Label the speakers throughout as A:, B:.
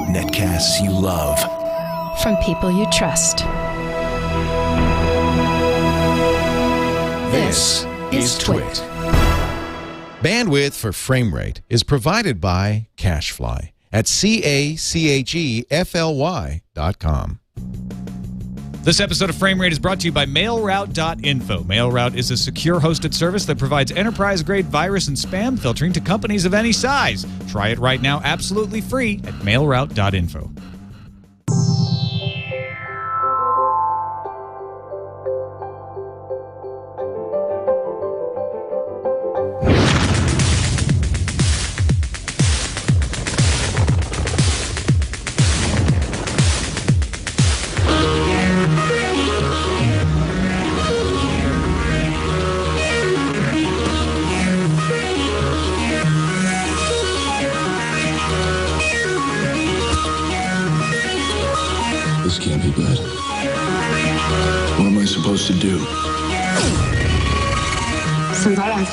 A: Netcasts you love.
B: From people you trust.
A: This is Twit.
C: Bandwidth for Framerate is provided by CacheFly at CacheFly.com.
D: This episode of Framerate is brought to you by MailRoute.info. MailRoute is a secure hosted service that provides enterprise-grade virus and spam filtering to companies of any size. Try it right now absolutely free at MailRoute.info.
E: This can't be good. What am I supposed to do?
F: Sombrero.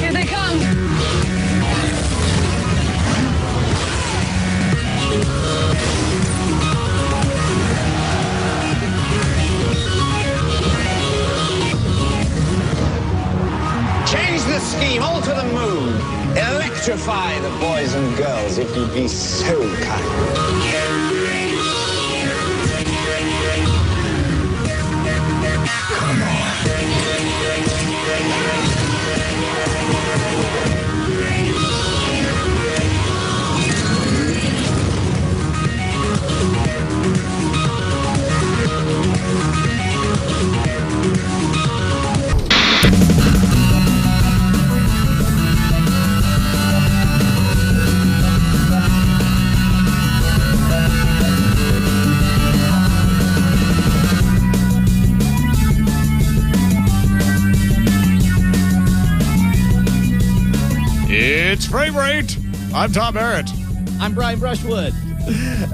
F: Here they come.
G: Change the scheme, alter the mood. Electrify the boys and girls if you'd be so kind. Come on.
D: It's Framerate. I'm Tom Barrett.
H: I'm Brian Brushwood.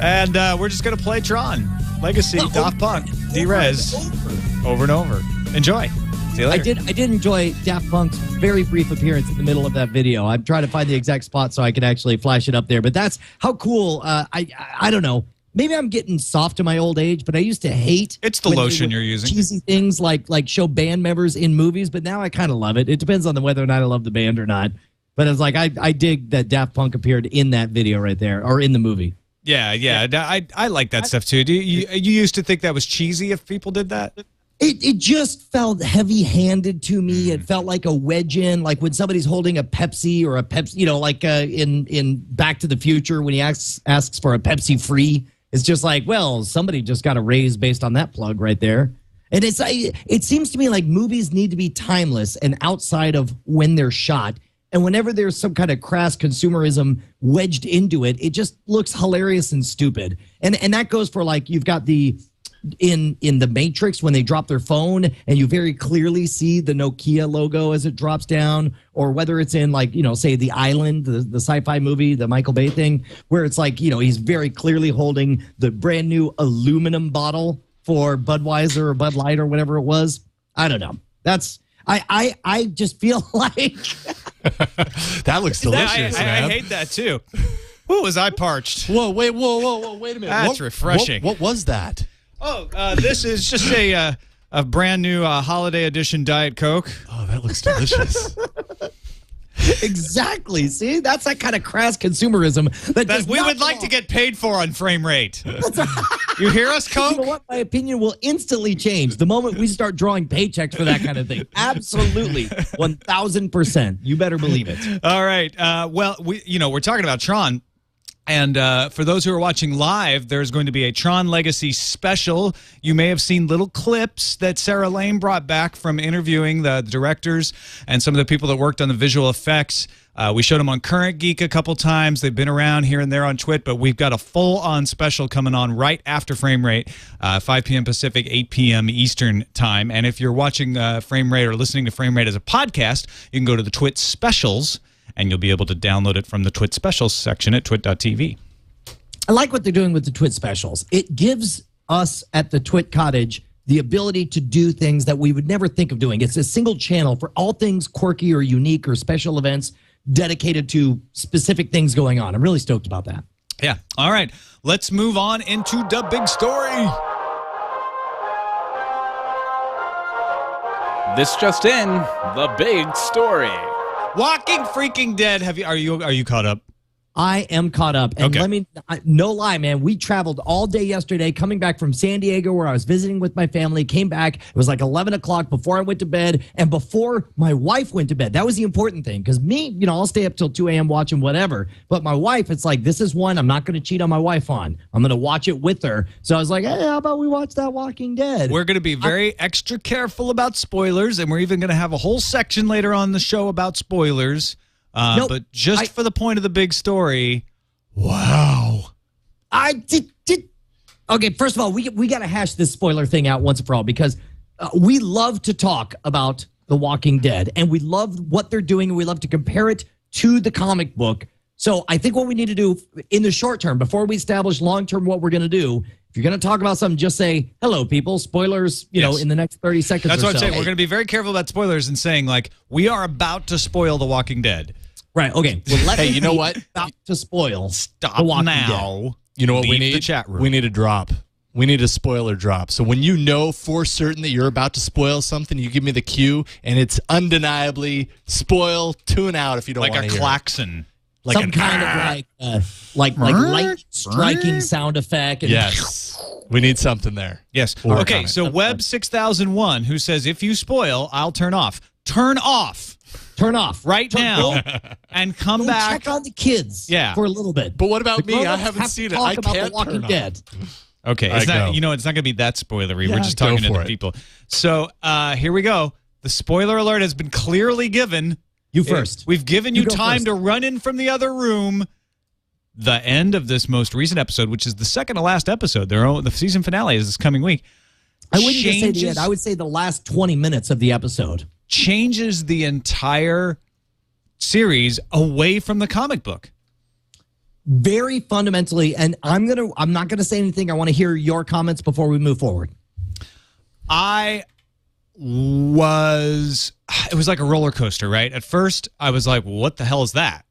D: And we're just going to play Tron Legacy, Daft Punk, D-Rez, over and over. Enjoy. See you later.
H: I did enjoy Daft Punk's very brief appearance in the middle of that video. I'm trying to find the exact spot so I can actually flash it up there. But that's how cool. I don't know. Maybe I'm getting soft to my old age, but I used to hate.
D: It's the lotion you're using.
H: Cheesy things like show band members in movies, but now I kind of love it. It depends on whether or not I love the band or not. But it's like I dig that Daft Punk appeared in that video right there, or in the movie.
D: Yeah. I like that stuff too. You used to think that was cheesy if people did that?
H: It just felt heavy-handed to me. It felt like a wedge in, like when somebody's holding a Pepsi or a Pepsi, like in Back to the Future when he asks for a Pepsi free. It's just like, well, somebody just got a raise based on that plug right there. And it seems to me like movies need to be timeless and outside of when they're shot. And whenever there's some kind of crass consumerism wedged into it, it just looks hilarious and stupid. And that goes for like you've got in The Matrix when they drop their phone and you very clearly see the Nokia logo as it drops down, or whether it's in say The Island, the sci-fi movie, the Michael Bay thing, where it's like, he's very clearly holding the brand new aluminum bottle for Budweiser or Bud Light or whatever it was. I don't know. I just feel like
I: that looks delicious.
D: I hate that too. Ooh, was I parched?
I: Whoa, wait a minute.
D: That's refreshing.
I: What was that?
D: Oh, this is just a brand new holiday edition Diet Coke.
I: Oh, that looks delicious.
H: Exactly. See, that's that kind of crass consumerism that
D: we would like to get paid for on Framerate. You hear us, Coke?
H: You know what? My opinion will instantly change the moment we start drawing paychecks for that kind of thing. Absolutely, 1,000%. You better believe it.
D: All right. Well, we're talking about Tron. And for those who are watching live, there's going to be a Tron Legacy special. You may have seen little clips that Sarah Lane brought back from interviewing the directors and some of the people that worked on the visual effects. We showed them on Current Geek a couple times. They've been around here and there on Twit, but we've got a full-on special coming on right after Framerate, 5 p.m. Pacific, 8 p.m. Eastern time. And if you're watching Framerate or listening to Framerate as a podcast, you can go to the Twit Specials, and you'll be able to download it from the Twit Specials section at twit.tv.
H: I like what they're doing with the Twit specials. It gives us at the Twit Cottage the ability to do things that we would never think of doing. It's a single channel for all things quirky or unique or special events dedicated to specific things going on. I'm really stoked about that.
D: Yeah. All right. Let's move on into the big story.
J: This just in, the big story.
D: Walking freaking Dead. Are you caught up?
H: I am caught up. And
D: Okay.
H: No lie, man, we traveled all day yesterday coming back from San Diego where I was visiting with my family, came back. It was like 11 o'clock before I went to bed and before my wife went to bed. That was the important thing because me, I'll stay up till 2 a.m. watching whatever. But my wife, it's like, this is one I'm not going to cheat on my wife on. I'm going to watch it with her. So I was like, hey, how about we watch that Walking Dead?
D: We're going to be very extra careful about spoilers, and we're even going to have a whole section later on in the show about spoilers. But just for the point of the big story, wow.
H: I did. Okay, first of all, we got to hash this spoiler thing out once and for all because we love to talk about The Walking Dead, and we love what they're doing, and we love to compare it to the comic book. So I think what we need to do in the short term, before we establish long term what we're going to do, if you're going to talk about something, just say, hello, people, spoilers, in the next 30 seconds
D: That's
H: or
D: what I'm
H: so.
D: saying. We're going to be very careful about spoilers and saying, like, we are about to spoil The Walking Dead.
H: Right, okay. Well,
I: Hey, you know what?
H: About to spoil
D: Stop
H: The Walking
D: now.
H: Dead.
I: You know what we
D: Leave
I: need?
D: the chat room.
I: We need a drop. We need a spoiler drop. So when you know for certain that you're about to spoil something, you give me the cue, and it's undeniably spoil, tune out if you don't
D: Like
I: want
D: a
I: to hear
D: klaxon.
I: it.
H: Some kind of like light striking sound effect. And
I: Yes. We need something there.
D: Yes.
I: Or
D: Okay,
I: comment.
D: so Web 6001, who says, if you spoil, I'll turn off. Turn off
H: Turn off
D: right now and come
H: Go
D: back.
H: check on the kids for a little bit.
I: But what about
H: The
I: me? I
H: grown-ups
I: haven't
H: have to
I: seen it.
H: talk
I: I
H: about
I: can't
H: The Walking
I: turn off.
H: Dead.
D: Okay,
I: I
D: it's not,
I: go.
D: it's not going to be that spoilery.
H: Yeah,
D: We're just talking
I: go
D: to
I: for
D: the
I: it.
D: people. So here we go. The spoiler alert has been clearly given.
H: You first.
D: We've given you
H: go
D: time
H: first.
D: to run in from the other room. The end of this most recent episode, which is the second to last episode, the season finale is this coming week.
H: I wouldn't just say the end. I would say the last 20 minutes of the episode.
D: Changes the entire series away from the comic book.
H: Very fundamentally, and I'm not gonna say anything. I want to hear your comments before we move forward.
D: It was like a roller coaster, right? At first, I was like, what the hell is that?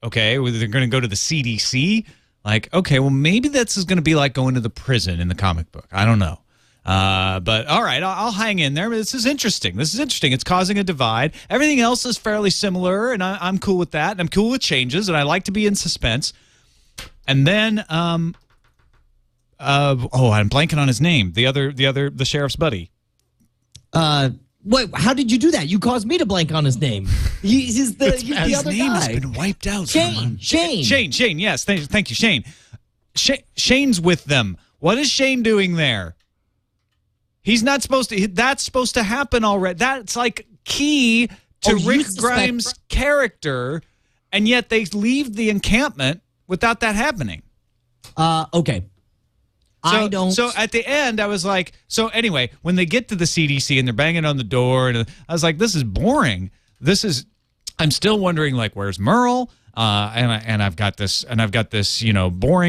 D: Okay, well, they're going to go to the CDC. Like, okay, well, maybe this is going to be like going to the prison in the comic book. I don't know. But all right, I'll hang in there. This is interesting. It's causing a divide. Everything else is fairly similar, and I'm cool with that. And I'm cool with changes, and I like to be in suspense. And then, I'm blanking on his name. The sheriff's buddy.
H: Wait, how did you do that? You caused me to blank on his name. He's the other
D: name
H: guy.
D: has been wiped out.
H: Shane.
D: Shane. Yes, thank you, Shane. Shane's with them. What is Shane doing there? He's not supposed to. That's supposed to happen already. That's like key to Rick Grimes' character, and yet they leave the encampment without that happening.
H: Okay. I don't.
D: So at the end, I was like, so anyway, when they get to the CDC and they're banging on the door, and I was like, this is boring. I'm still wondering, like, where's Merle? And I've got this, boring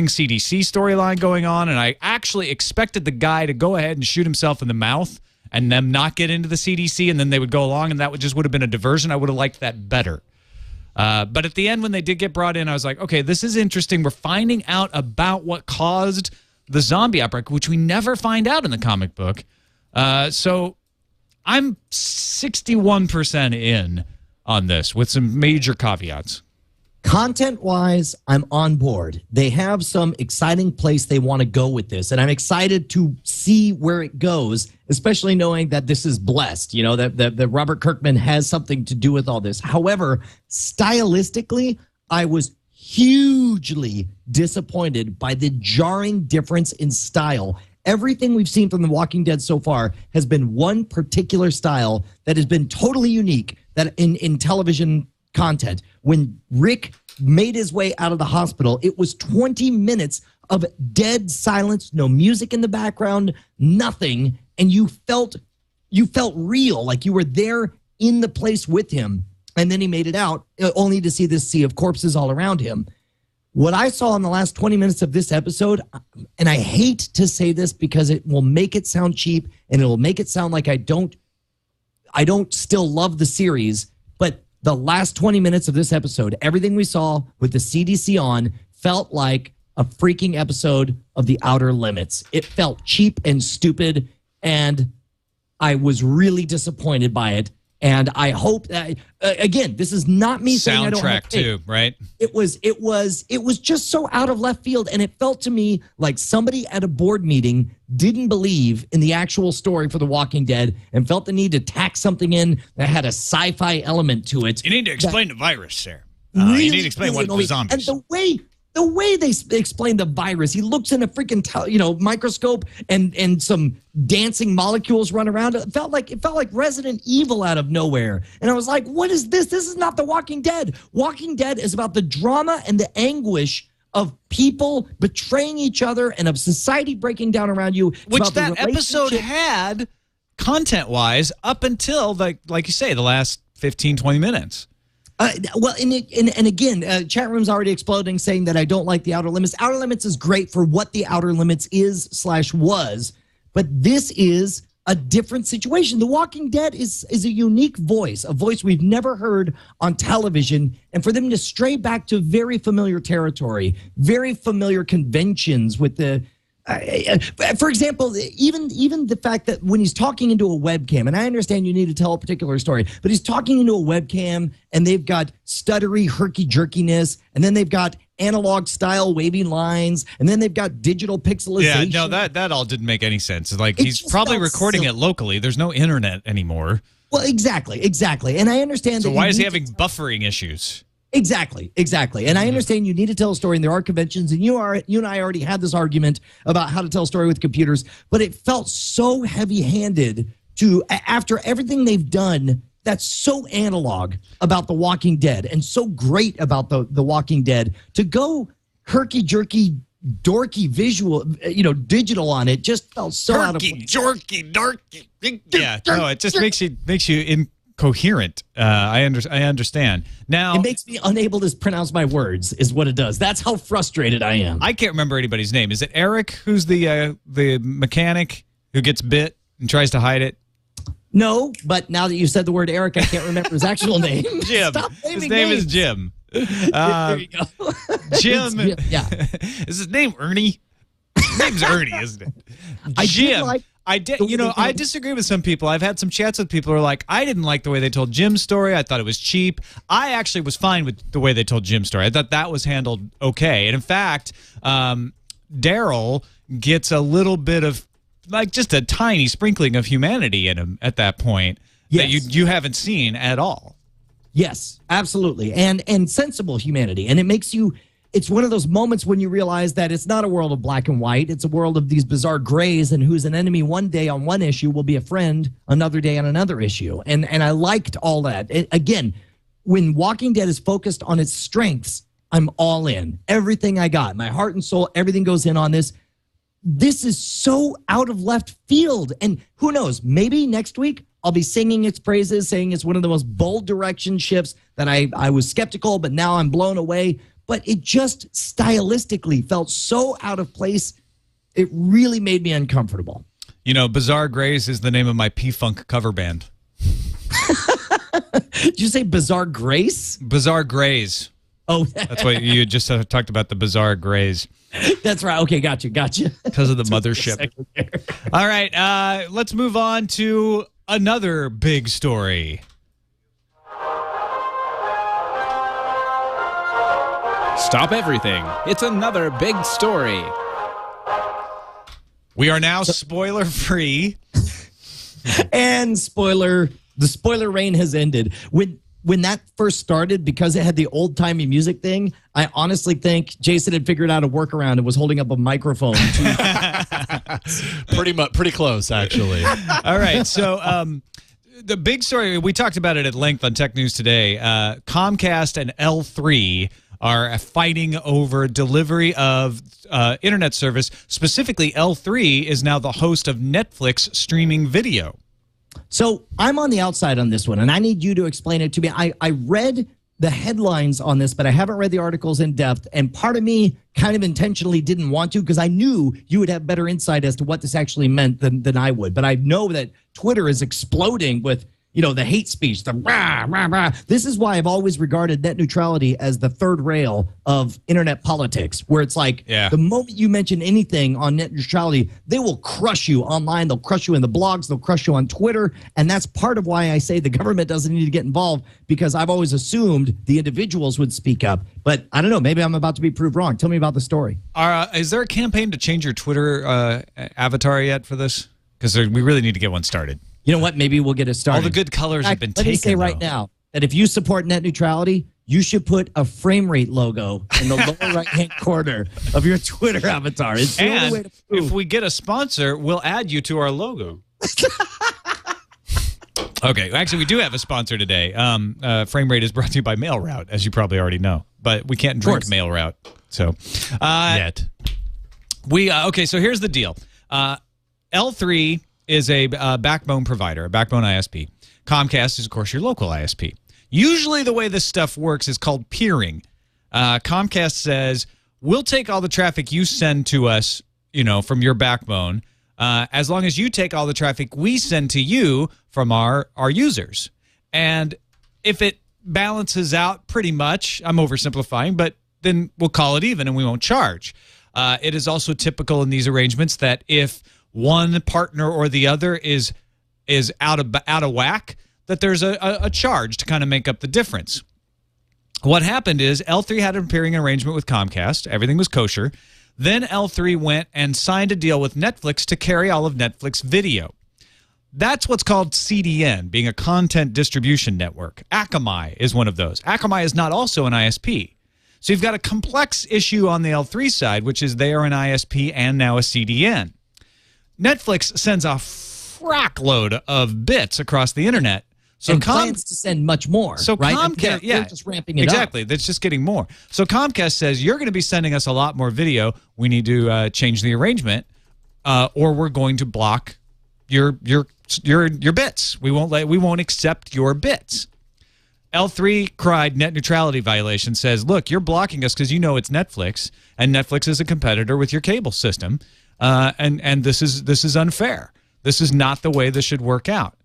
D: CDC storyline going on, and I actually expected the guy to go ahead and shoot himself in the mouth and them not get into the CDC, and then they would go along, and that would have been a diversion. I would have liked that better. But at the end, when they did get brought in, I was like, okay, this is interesting. We're finding out about what caused the zombie outbreak, which we never find out in the comic book. So I'm 61% in on this with some major caveats.
H: Content-wise, I'm on board. They have some exciting place they want to go with this, and I'm excited to see where it goes, especially knowing that this is blessed, that Robert Kirkman has something to do with all this. However, stylistically, I was hugely disappointed by the jarring difference in style. Everything we've seen from The Walking Dead so far has been one particular style that has been totally unique that in television content. When Rick made his way out of the hospital, it was 20 minutes of dead silence, no music in the background, nothing, and you felt real, like you were there in the place with him. And then he made it out, only to see this sea of corpses all around him. What I saw in the last 20 minutes of this episode, and I hate to say this because it will make it sound cheap and it will make it sound like I don't still love the series, but the last 20 minutes of this episode, everything we saw with the CDC on felt like a freaking episode of The Outer Limits. It felt cheap and stupid, and I was really disappointed by it. And I hope that again, this is not me saying I don't have
D: Soundtrack too, right?
H: It was just so out of left field, and it felt to me like somebody at a board meeting didn't believe in the actual story for The Walking Dead and felt the need to tack something in that had a sci-fi element to it.
D: You need to explain the virus, sir.
H: Really,
D: you need to explain what the zombies.
H: And the way they explain the virus, he looks in a freaking microscope and some dancing molecules run around. It felt like Resident Evil out of nowhere. And I was like, what is this? This is not The Walking Dead. Walking Dead is about the drama and the anguish of people betraying each other and of society breaking down around you.
D: Which that episode had content-wise up until, like you say, the last 15, 20 minutes.
H: And again, chat room's already exploding saying that I don't like The Outer Limits. Outer Limits is great for what The Outer Limits is/was, but this is a different situation. The Walking Dead is a unique voice, a voice we've never heard on television, and for them to stray back to very familiar territory, very familiar conventions with the for example, even the fact that when he's talking into a webcam, and I understand you need to tell a particular story, but he's talking into a webcam and they've got stuttery herky-jerkiness, and then they've got analog style waving lines, and then they've got digital pixelization.
D: Yeah, no, that all didn't make any sense. Like, he's probably recording it locally. There's no internet anymore.
H: Well, exactly. And I understand
D: so why is he having buffering issues?
H: Exactly. And I understand you need to tell a story, and there are conventions, and you and I already had this argument about how to tell a story with computers, but it felt so heavy-handed after everything they've done that's so analog about The Walking Dead and so great about the Walking Dead, to go herky-jerky, dorky visual, digital on it just felt so out of place.
D: Dorky. Yeah, no, it just makes you incoherent. I understand. Now
H: it makes me unable to pronounce my words, is what it does. That's how frustrated I am.
D: I can't remember anybody's name. Is it Eric, who's the mechanic who gets bit and tries to hide it?
H: No, but now that you said the word Eric, I can't remember his actual name.
D: Jim. His name is Jim.
H: There you go.
D: Jim.
H: Yeah.
D: Is his name Ernie? His name's Ernie, isn't it? Jim. I disagree with some people. I've had some chats with people who are like, I didn't like the way they told Jim's story. I thought it was cheap. I actually was fine with the way they told Jim's story. I thought that was handled okay. And in fact, Daryl gets a little bit of, like, just a tiny sprinkling of humanity in him at that point that you haven't seen at all.
H: Yes, absolutely. And sensible humanity. And it makes you, it's one of those moments when you realize that it's not a world of black and white. It's a world of these bizarre grays, and who's an enemy one day on one issue will be a friend another day on another issue. And I liked all that. Again, when Walking Dead is focused on its strengths, I'm all in. Everything I got, my heart and soul, everything goes in on this. This is so out of left field. And who knows, maybe next week I'll be singing its praises, saying it's one of the most bold direction shifts that I was skeptical, but now I'm blown away. But it just stylistically felt so out of place. It really made me uncomfortable.
D: Bizarre Grays is the name of my P-Funk cover band.
H: Did you say Bizarre Grace?
D: Bizarre Grays.
H: Oh,
D: that's what you just talked about, the Bizarre Grays.
H: That's right. Okay, gotcha.
D: Because of the mothership. All right, let's move on to another big story.
J: Stop everything. It's another big story.
D: We are now spoiler-free.
H: And the spoiler reign has ended. When that first started, because it had the old-timey music thing, I honestly think Jason had figured out a workaround and was holding up a microphone.
I: Pretty close, actually.
D: All right, so the big story, we talked about it at length on Tech News Today. Comcast and L3 are fighting over delivery of internet service. Specifically, L3 is now the host of Netflix streaming video.
H: So I'm on the outside on this one, and I need you to explain it to me. I read the headlines on this, but I haven't read the articles in depth. And part of me kind of intentionally didn't want to because I knew you would have better insight as to what this actually meant than I would. But I know that Twitter is exploding with, the hate speech, the rah, rah, rah. This is why I've always regarded net neutrality as the third rail of internet politics, where it's like the moment you mention anything on net neutrality, they will crush you online. They'll crush you in the blogs. They'll crush you on Twitter. And that's part of why I say the government doesn't need to get involved, because I've always assumed the individuals would speak up. But I don't know. Maybe I'm about to be proved wrong. Tell me about the story.
D: Is there a campaign to change your Twitter avatar yet for this? Because we really need to get one started.
H: You know what? Maybe we'll get it started.
D: All the good colors have been taken.
H: Let me say right now that if you support net neutrality, you should put a frame rate logo in the lower right-hand corner of your Twitter avatar. It's the only way to prove.
D: If we get a sponsor, we'll add you to our logo. Okay, actually, we do have a sponsor today. Frame Rate is brought to you by MailRoute, as you probably already know. But we can't drink MailRoute. So,
I: yet.
D: Okay, so here's the deal. L3 is a backbone provider, a backbone ISP. Comcast is, of course, your local ISP. Usually the way this stuff works is called peering. Comcast says, we'll take all the traffic you send to us, from your backbone, as long as you take all the traffic we send to you from our users. And if it balances out pretty much, I'm oversimplifying, but then we'll call it even and we won't charge. It is also typical in these arrangements that if one partner or the other is out of whack, that there's a charge to kind of make up the difference. What happened is L3 had a peering arrangement with Comcast. Everything was kosher. Then L3 went and signed a deal with Netflix to carry all of Netflix video. That's what's called CDN, being a content distribution network. Akamai is one of those. Akamai is not also an ISP. So you've got a complex issue on the L3 side, which is they are an ISP and now a CDN. Netflix sends a frackload of bits across the internet. So
H: plans to send much more.
D: So
H: right?
D: Comcast,
H: they're just ramping it
D: exactly.
H: up.
D: That's just getting more. So Comcast says you're going to be sending us a lot more video. We need to change the arrangement, or we're going to block your bits. We won't accept your bits. L3 cried net neutrality violation. Says, look, you're blocking us because it's Netflix, and Netflix is a competitor with your cable system. And this is unfair. This is not the way this should work out.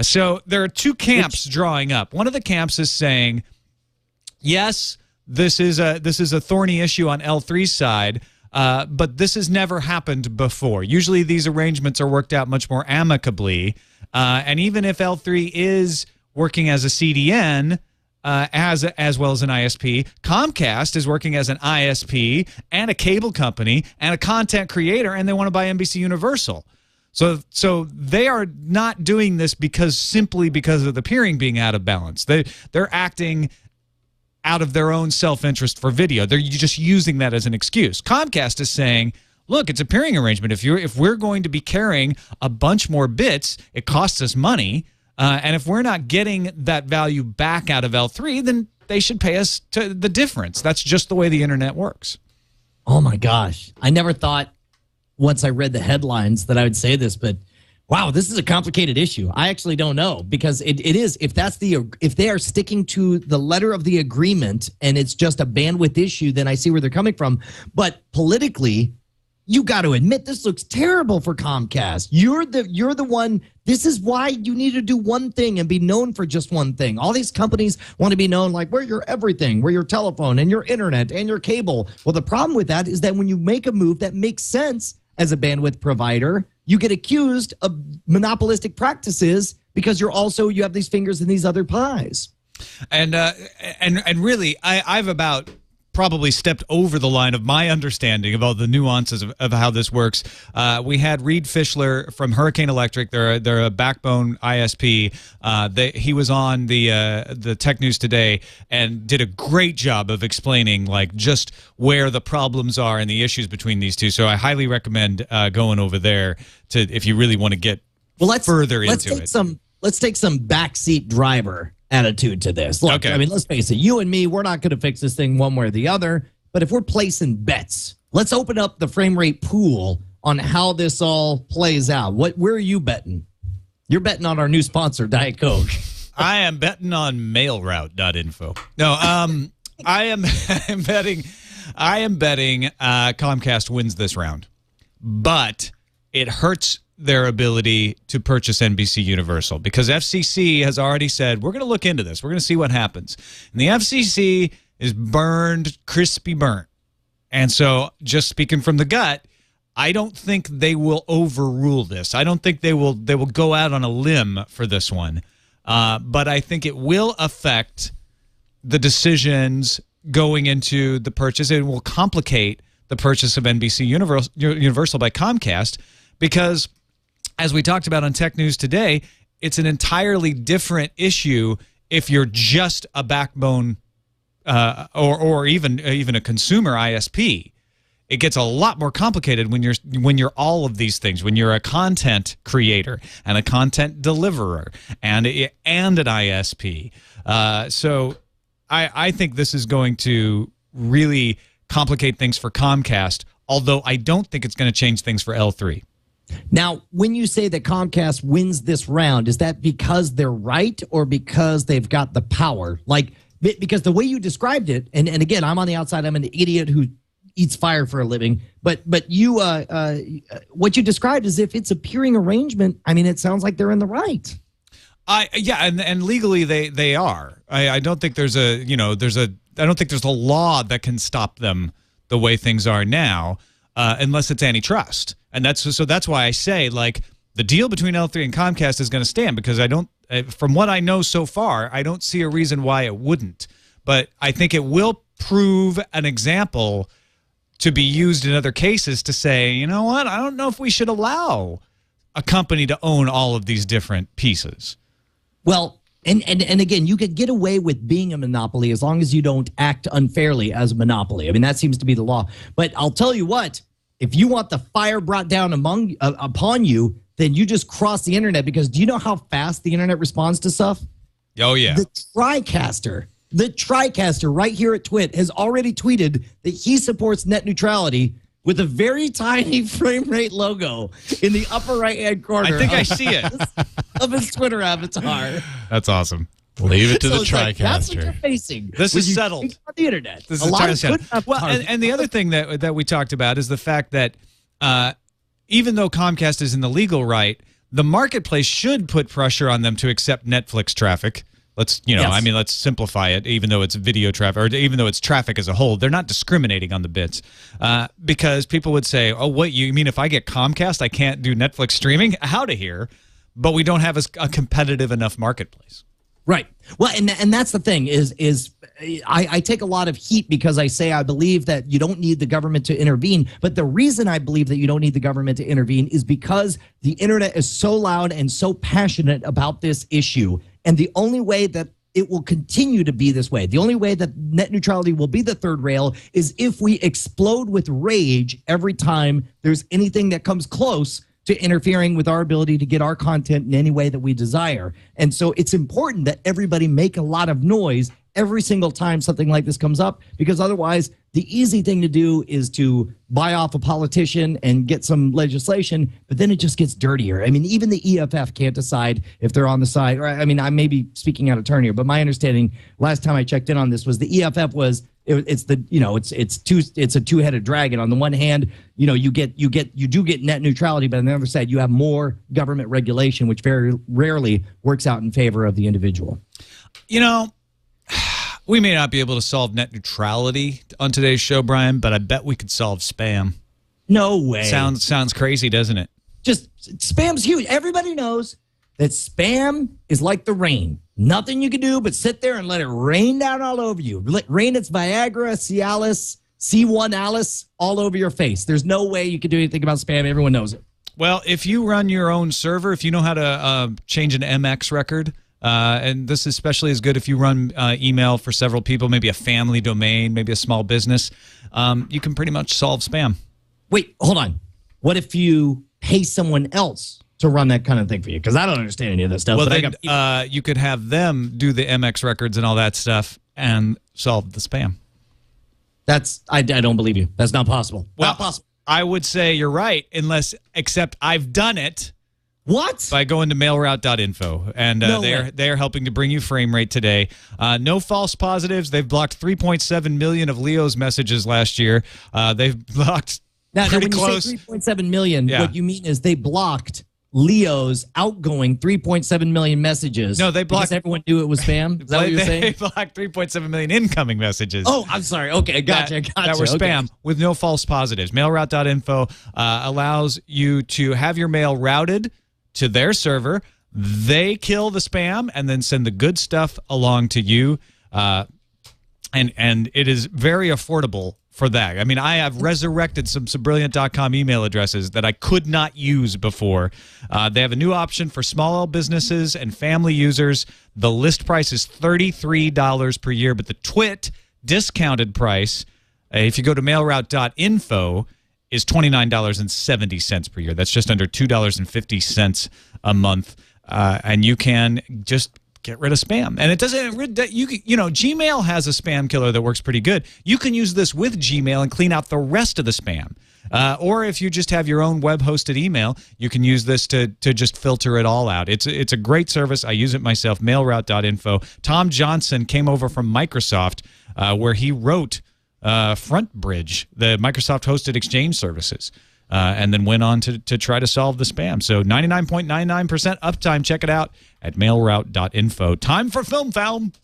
D: So there are two camps drawing up. One of the camps is saying, yes, this is a thorny issue on L3's side, but this has never happened before. Usually these arrangements are worked out much more amicably. And even if L3 is working as a CDN, as well as an ISP, Comcast is working as an ISP and a cable company and a content creator, and they want to buy NBC Universal. So they are not doing this simply because of the peering being out of balance. They're acting out of their own self-interest for video. They're just using that as an excuse. Comcast is saying, look, it's a peering arrangement. If we're going to be carrying a bunch more bits, it costs us money. And if we're not getting that value back out of L3, then they should pay us the difference. That's just the way the internet works.
H: Oh, my gosh. I never thought once I read the headlines that I would say this, but wow, this is a complicated issue. I actually don't know, because it is, if they are sticking to the letter of the agreement and it's just a bandwidth issue, then I see where they're coming from. But politically, you got to admit this looks terrible for Comcast. You're the one. This is why you need to do one thing and be known for just one thing. All these companies want to be known like we're your everything. We're your telephone and your internet and your cable. Well, the problem with that is that when you make a move that makes sense as a bandwidth provider, you get accused of monopolistic practices because you have these fingers in these other pies.
D: And really, I've about probably stepped over the line of my understanding of all the nuances of how this works. We had Reed Fischler from Hurricane Electric. They're a backbone ISP. He was on the Tech News Today and did a great job of explaining just where the problems are and the issues between these two. So I highly recommend going over there if you really want to get further into it.
H: Let's take some backseat driver attitude to this. Look,
D: okay.
H: I mean, let's face it, you and me, we're not going to fix this thing one way or the other. But if we're placing bets, let's open up the frame rate pool on how this all plays out. Where are you betting? You're betting on our new sponsor, Diet Coke.
D: I am betting on mailroute.info. No, I am betting Comcast wins this round, but it hurts their ability to purchase NBC Universal because FCC has already said, we're going to look into this. We're going to see what happens. And the FCC is burned, crispy burnt. And so just speaking from the gut, I don't think they will overrule this. I don't think they will go out on a limb for this one. But I think it will affect the decisions going into the purchase. It will complicate the purchase of NBC Universal by Comcast because, as we talked about on Tech News today, it's an entirely different issue if you're just a backbone or even a consumer ISP. It gets a lot more complicated when you're all of these things. When you're a content creator and a content deliverer and an ISP. So I think this is going to really complicate things for Comcast. Although I don't think it's going to change things for L3.
H: Now, when you say that Comcast wins this round, is that because they're right or because they've got the power? Like, because the way you described it, and again, I'm on the outside, I'm an idiot who eats fire for a living, but you, what you described as if it's a peering arrangement, I mean, it sounds like they're in the right.
D: Yeah, and legally they are. I don't think there's I don't think there's a law that can stop them the way things are now, unless it's antitrust. And that's why I say, like, the deal between L3 and Comcast is going to stand because from what I know so far, I don't see a reason why it wouldn't. But I think it will prove an example to be used in other cases to say, you know what, I don't know if we should allow a company to own all of these different pieces.
H: Well, and again, you could get away with being a monopoly as long as you don't act unfairly as a monopoly. I mean, that seems to be the law. But I'll tell you what, if you want the fire brought down upon you, then you just cross the internet, because do you know how fast the internet responds to stuff?
D: Oh, yeah.
H: The TriCaster right here at Twit has already tweeted that he supports net neutrality with a very tiny frame rate logo in the upper right-hand corner.
D: I think I see it.
H: Of his Twitter avatar.
D: That's awesome.
I: Leave it to the
H: it's
I: TriCaster.
H: like, that's what you're facing.
D: This is settled.
H: On the internet.
D: This
H: a
D: is
H: lot of
D: settled.
H: good
D: Well, and the other thing that we talked about is the fact that even though Comcast is in the legal right, the marketplace should put pressure on them to accept Netflix traffic. Let's simplify it. Even though it's video traffic, or even though it's traffic as a whole, they're not discriminating on the bits, because people would say, "Oh, what you mean? If I get Comcast, I can't do Netflix streaming? Out of here!" But we don't have a competitive enough marketplace.
H: Right. Well, and that's the thing is I take a lot of heat because I say I believe that you don't need the government to intervene. But the reason I believe that you don't need the government to intervene is because the internet is so loud and so passionate about this issue. And the only way that it will continue to be this way, the only way that net neutrality will be the third rail, is if we explode with rage every time there's anything that comes close to interfering with our ability to get our content in any way that we desire. And so it's important that everybody make a lot of noise every single time something like this comes up, because otherwise the easy thing to do is to buy off a politician and get some legislation, but then it just gets dirtier. I mean, even the EFF can't decide if they're on the side, or I mean, I may be speaking out of turn here, but my understanding last time I checked in on this was the EFF was it's a two-headed dragon. On the one hand, you do get net neutrality, but on the other side, you have more government regulation, which very rarely works out in favor of the individual.
D: You know, we may not be able to solve net neutrality on today's show, Brian, but I bet we could solve spam.
H: No way.
D: Sounds crazy, doesn't it?
H: Just spam's huge. Everybody knows that spam is like the rain. Nothing you can do but sit there and let it rain down all over you. Rain its Viagra, Cialis, C1 Alice all over your face. There's no way you can do anything about spam. Everyone knows it.
D: Well, if you run your own server, if you know how to change an MX record, and this especially is good if you run email for several people, maybe a family domain, maybe a small business, you can pretty much solve spam.
H: Wait, hold on. What if you pay someone else to run that kind of thing for you? Because I don't understand any of this stuff.
D: Well, then you could have them do the MX records and all that stuff and solve the spam.
H: I don't believe you. That's not possible.
D: Well,
H: not possible.
D: I would say you're right, except I've done it.
H: What?
D: By going to mailroute.info. And
H: No way.
D: they are helping to bring you Frame Rate today. No false positives. They've blocked 3.7 million of Leo's messages last year. They've blocked
H: Now,
D: pretty
H: when
D: close.
H: you say 3.7 million,
D: Yeah.
H: what you mean is they blocked Leo's outgoing 3.7 million messages.
D: No, they blocked-
H: because everyone knew it was spam. Is that what you're
D: They
H: saying?
D: blocked 3.7 million incoming messages.
H: Oh, I'm sorry. Okay, gotcha.
D: That were
H: Okay.
D: spam with no false positives. Mailroute.info allows you to have your mail routed to their server. They kill the spam and then send the good stuff along to you. And it is very affordable for that. I mean, I have resurrected some Brilliant.com email addresses that I could not use before. They have a new option for small businesses and family users. The list price is $33 per year, but the TWIT discounted price, if you go to mailroute.info, is $29.70 per year. That's just under $2.50 a month. And you can just get rid of spam. And it doesn't, Gmail has a spam killer that works pretty good. You can use this with Gmail and clean out the rest of the spam. Or if you just have your own web-hosted email, you can use this to just filter it all out. It's a great service. I use it myself, mailroute.info. Tom Johnson came over from Microsoft where he wrote FrontBridge, the Microsoft-hosted exchange services. And then went on to try to solve the spam. So 99.99% uptime. Check it out at mailroute.info. Time for Film Found.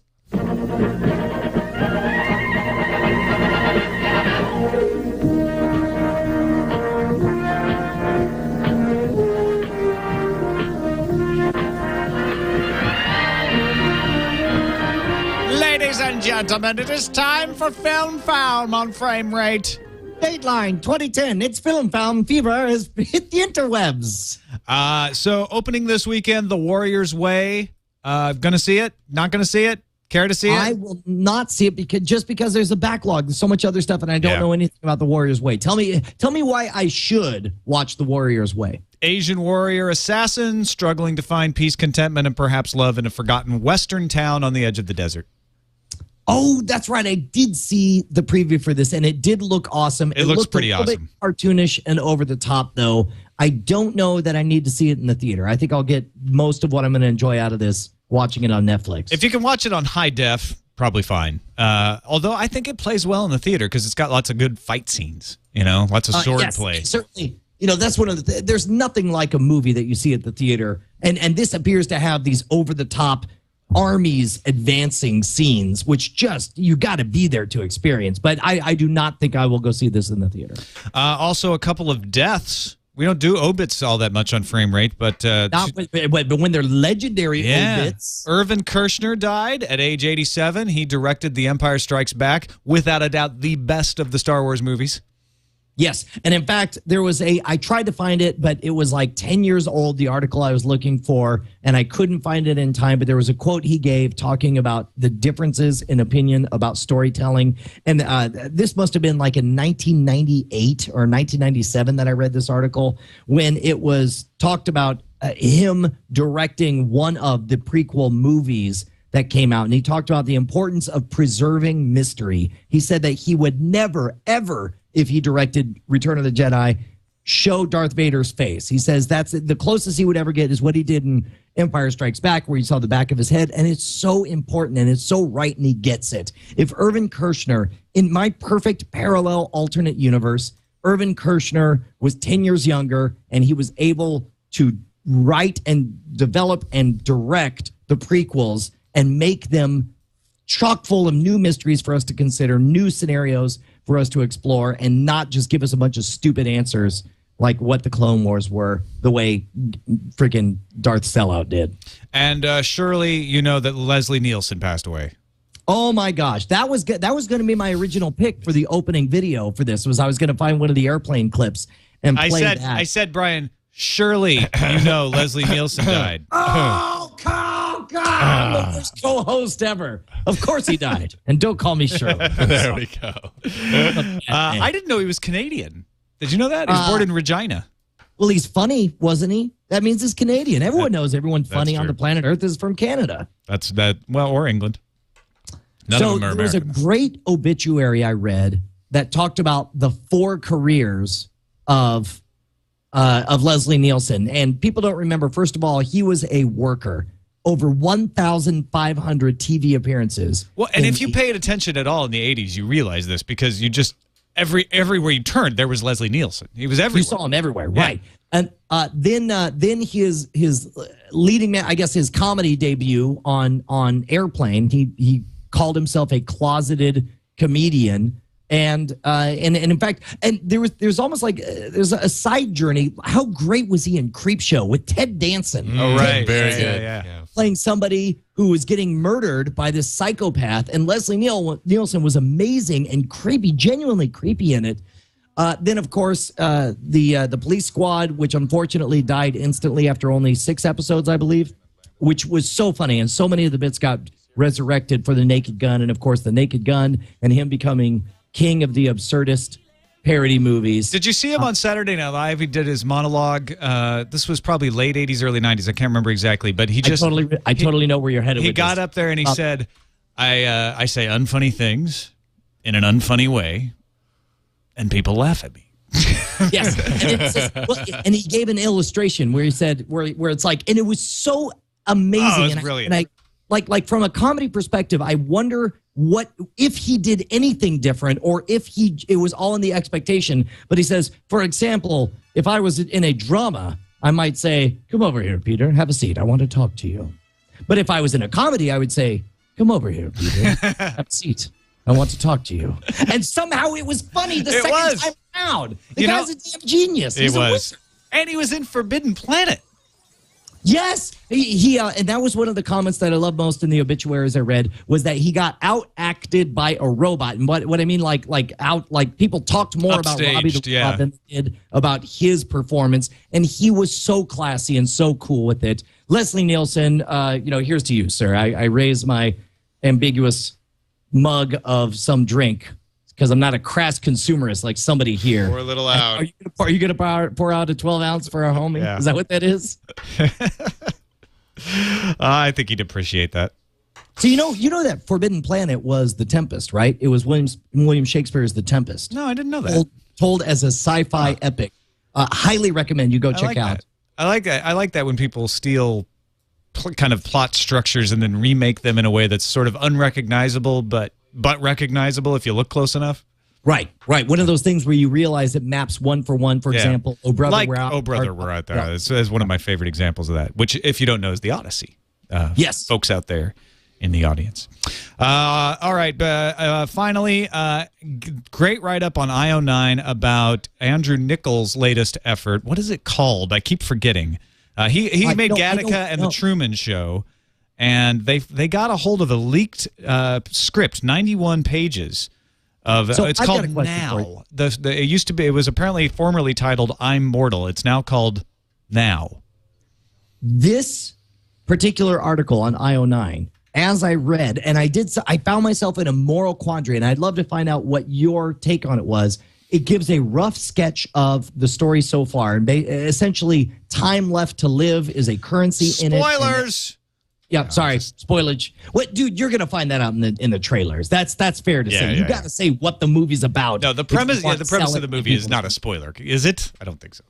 D: Ladies and gentlemen, it is time for Film Found on Frame Rate.
H: Dateline 2010. It's Film Found Fever has hit the interwebs.
D: So opening this weekend, The Warrior's Way. Gonna see it? Not gonna see it? Care to see it?
H: I will not see it because there's a backlog. There's so much other stuff, and I don't know anything about The Warrior's Way. Tell me why I should watch The Warrior's Way.
D: Asian warrior assassin struggling to find peace, contentment, and perhaps love in a forgotten Western town on the edge of the desert.
H: Oh, that's right. I did see the preview for this, and it did look awesome.
D: It looks
H: looked
D: pretty
H: a little
D: awesome.
H: bit cartoonish and over the top, though. I don't know that I need to see it in the theater. I think I'll get most of what I'm going to enjoy out of this watching it on Netflix.
D: If you can watch it on high def, probably fine. Although I think it plays well in the theater because it's got lots of good fight scenes. Lots of sword
H: yes,
D: play.
H: Certainly. That's one of the. There's nothing like a movie that you see at the theater, and this appears to have these over the top armies advancing scenes, which just you got to be there to experience. But I do not think I will go see this in the theater.
D: Also, a couple of deaths. We don't do obits all that much on Frame Rate, but
H: but when they're legendary obits.
D: Irvin Kershner died at age 87. He directed The Empire Strikes Back, without a doubt the best of the Star Wars movies.
H: Yes. And in fact, there was I tried to find it, but it was like 10 years old, the article I was looking for, and I couldn't find it in time. But there was a quote he gave talking about the differences in opinion about storytelling. And this must have been like in 1998 or 1997 that I read this article, when it was talked about him directing one of the prequel movies that came out. And he talked about the importance of preserving mystery. He said that he would never, ever, if he directed Return of the Jedi, show Darth Vader's face. He says that's the closest he would ever get is what he did in Empire Strikes Back, where you saw the back of his head. And it's so important and it's so right, and he gets it. If Irvin Kershner, in my perfect parallel alternate universe, Irvin Kershner was 10 years younger and he was able to write and develop and direct the prequels and make them chock full of new mysteries for us to consider, new scenarios for us to explore, and not just give us a bunch of stupid answers like what the Clone Wars were, the way freaking Darth Sellout did.
D: And surely you know that Leslie Nielsen passed away.
H: Oh my gosh, that was good. That was going to be my original pick for the opening video for this. I was going to find one of the airplane clips and play that.
D: I said, Brian, surely you know Leslie Nielsen died.
H: Oh, God, I'm the worst co-host ever. Of course he died. And don't call me Shirley.
I: There we go.
D: I didn't know he was Canadian. Did you know that? He was born in Regina.
H: Well, he's funny, wasn't he? That means he's Canadian. Everyone knows everyone funny on
D: true.
H: the planet Earth is from Canada.
D: Or England. None of them are
H: there was a
D: Americans.
H: great obituary I read that talked about the 4 careers of of Leslie Nielsen. And people don't remember, first of all, he was a worker. Over 1,500 TV appearances.
D: Well, and if you paid attention at all in the 80s, you realize this because you just everywhere you turned, there was Leslie Nielsen. He was everywhere.
H: You saw him everywhere, right? And then his leading man, I guess his comedy debut on Airplane. He called himself a closeted comedian. And in fact, and there's almost like there's a side journey. How great was he in Creepshow with Ted Danson?
D: Oh, right.
I: Very good.
D: Yeah.
H: Playing somebody who was getting murdered by this psychopath. And Leslie Nielsen was amazing and creepy, genuinely creepy in it. Then, of course, the Police Squad, which unfortunately died instantly after only 6 episodes, I believe, which was so funny. And so many of the bits got resurrected for The Naked Gun. And, of course, The Naked Gun and him becoming king of the absurdist parody movies.
D: Did you see him on Saturday Night Live? He did his monologue. This was probably late 80s, early 90s. I can't remember exactly, but he just...
H: I totally know where you're headed with
D: He got
H: this.
D: up there and he said, I say unfunny things in an unfunny way, and people laugh at me.
H: Yes. And, it's just, and he gave an illustration where he said, where it's like, and it was so amazing.
D: Oh, it was
H: and
D: brilliant.
H: I like from a comedy perspective, I wonder what if he did anything different or if it was all in the expectation. But he says, for example, if I was in a drama, I might say, come over here, Peter, have a seat. I want to talk to you. But if I was in a comedy, I would say, come over here, Peter, have a seat. I want to talk to you. And somehow it was funny the second time around. The guy's a damn genius. He's a wizard.
D: And he was in Forbidden Planet.
H: Yes, he and that was one of the comments that I love most in the obituaries I read was that he got outacted by a robot. And what I mean, like people talked more about Robbie the Robot than they did about his performance, and he was so classy and so cool with it. Leslie Nielsen, here's to you, sir. I raise my ambiguous mug of some drink because I'm not a crass consumerist like somebody here.
C: Pour a little out.
H: Are you going to pour out a 12-ounce for our homie? Yeah. Is that what that is?
D: I think he'd appreciate that.
H: So you know that Forbidden Planet was The Tempest, right? It was William Shakespeare's The Tempest.
D: No, I didn't know that.
H: Told as a sci-fi epic. Highly recommend you go check out.
D: I like that. I like that when people steal kind of plot structures and then remake them in a way that's sort of unrecognizable, but recognizable if you look close enough.
H: Right. One of those things where you realize it maps one for one. For example, Oh Brother,
D: like
H: We're Out.
D: Oh Brother, We're Out There. It's one of my favorite examples of that, which, if you don't know, is The Odyssey.
H: Yes.
D: Folks out there in the audience. All right. Finally, great write-up on IO9 about Andrew Niccol's latest effort. What is it called? I keep forgetting. He made Gattaca and The Truman Show, and they got a hold of a leaked script, 91 pages. It's called Now. It was apparently formerly titled I'm Mortal. It's now called Now.
H: This particular article on IO9, as I read, and I found myself in a moral quandary, and I'd love to find out what your take on it was. It gives a rough sketch of the story so far. And essentially, time left to live is a currency in it.
D: Spoilers!
H: Yeah, sorry, spoilage. What, dude? You're gonna find that out in the trailers. That's fair to say. You got to say what the movie's about.
D: No, the premise of the movie is not a spoiler, is it? I don't think so.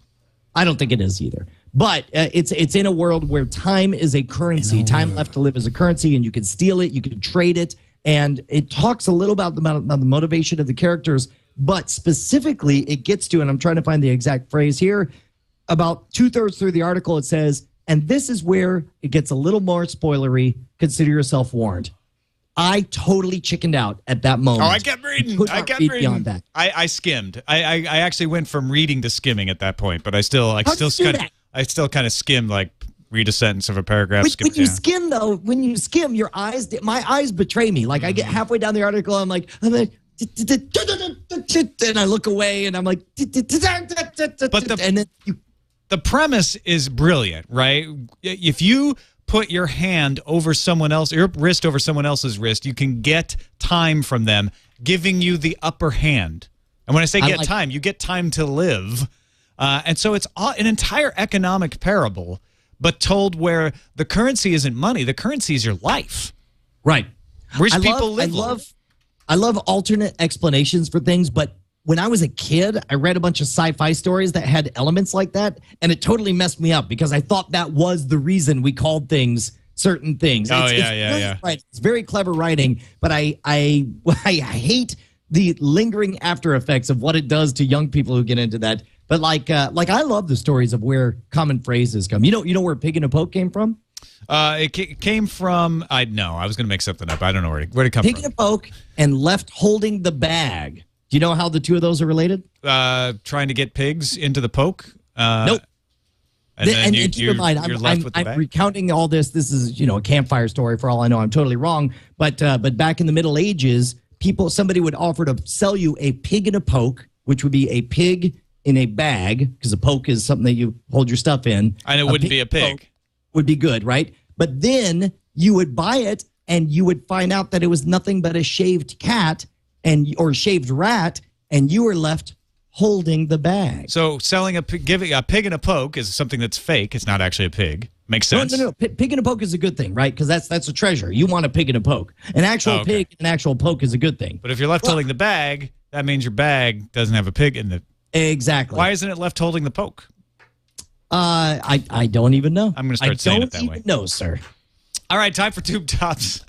H: I don't think it is either. But it's in a world where time is a currency. Time left to live is a currency, and you can steal it, you can trade it, and it talks a little about the motivation of the characters. But specifically, it gets to, and I'm trying to find the exact phrase here. About 2/3 through the article, it says, and this is where it gets a little more spoilery. Consider yourself warned. I totally chickened out at that moment.
D: Oh, I kept reading. Beyond that. I skimmed. I actually went from reading to skimming at that point, but I still kind of skimmed, like read a sentence of a paragraph.
H: When you skim, your eyes, my eyes betray me. Like I get halfway down the article, I'm like, and I look away, and I'm like,
D: the premise is brilliant, right? If you put your hand over someone else, your wrist over someone else's wrist, you can get time from them, giving you the upper hand. And when I say time, you get time to live. And so it's an entire economic parable, but told where the currency isn't money. The currency is your life.
H: Right.
D: Rich people live.
H: I love alternate explanations for things, but when I was a kid, I read a bunch of sci-fi stories that had elements like that, and it totally messed me up because I thought that was the reason we called things certain things.
D: Oh,
H: It's
D: yeah.
H: Right. It's very clever writing, but I hate the lingering after effects of what it does to young people who get into that. But like I love the stories of where common phrases come. You know where pig in a poke came from?
D: It came from, I was going to make something up. I don't know where it come
H: Pig
D: from.
H: in a poke and left holding the bag. Do you know how the two of those are related?
D: Trying to get pigs into the poke.
H: Nope.
D: And then
H: and keep in mind,
D: you're left with the
H: I'm
D: bag.
H: recounting all this. This is a campfire story. For all I know, I'm totally wrong. But back in the Middle Ages, somebody would offer to sell you a pig in a poke, which would be a pig in a bag, because a poke is something that you hold your stuff in.
D: And it wouldn't be a pig.
H: Would be good, right? But then you would buy it, and you would find out that it was nothing but a shaved cat or shaved rat, and you were left holding the bag.
D: So giving a pig in a poke is something that's fake. It's not actually a pig. Makes sense.
H: No. Pig in a poke is a good thing, right? Because that's a treasure. You want a pig in a poke. An actual pig, an actual poke is a good thing.
D: But if you're left holding the bag, that means your bag doesn't have a pig in it.
H: Exactly.
D: Why isn't it left holding the poke?
H: I don't even know.
D: I'm going to start saying it that way.
H: I don't even know, sir.
D: All right, time for Tube Tops.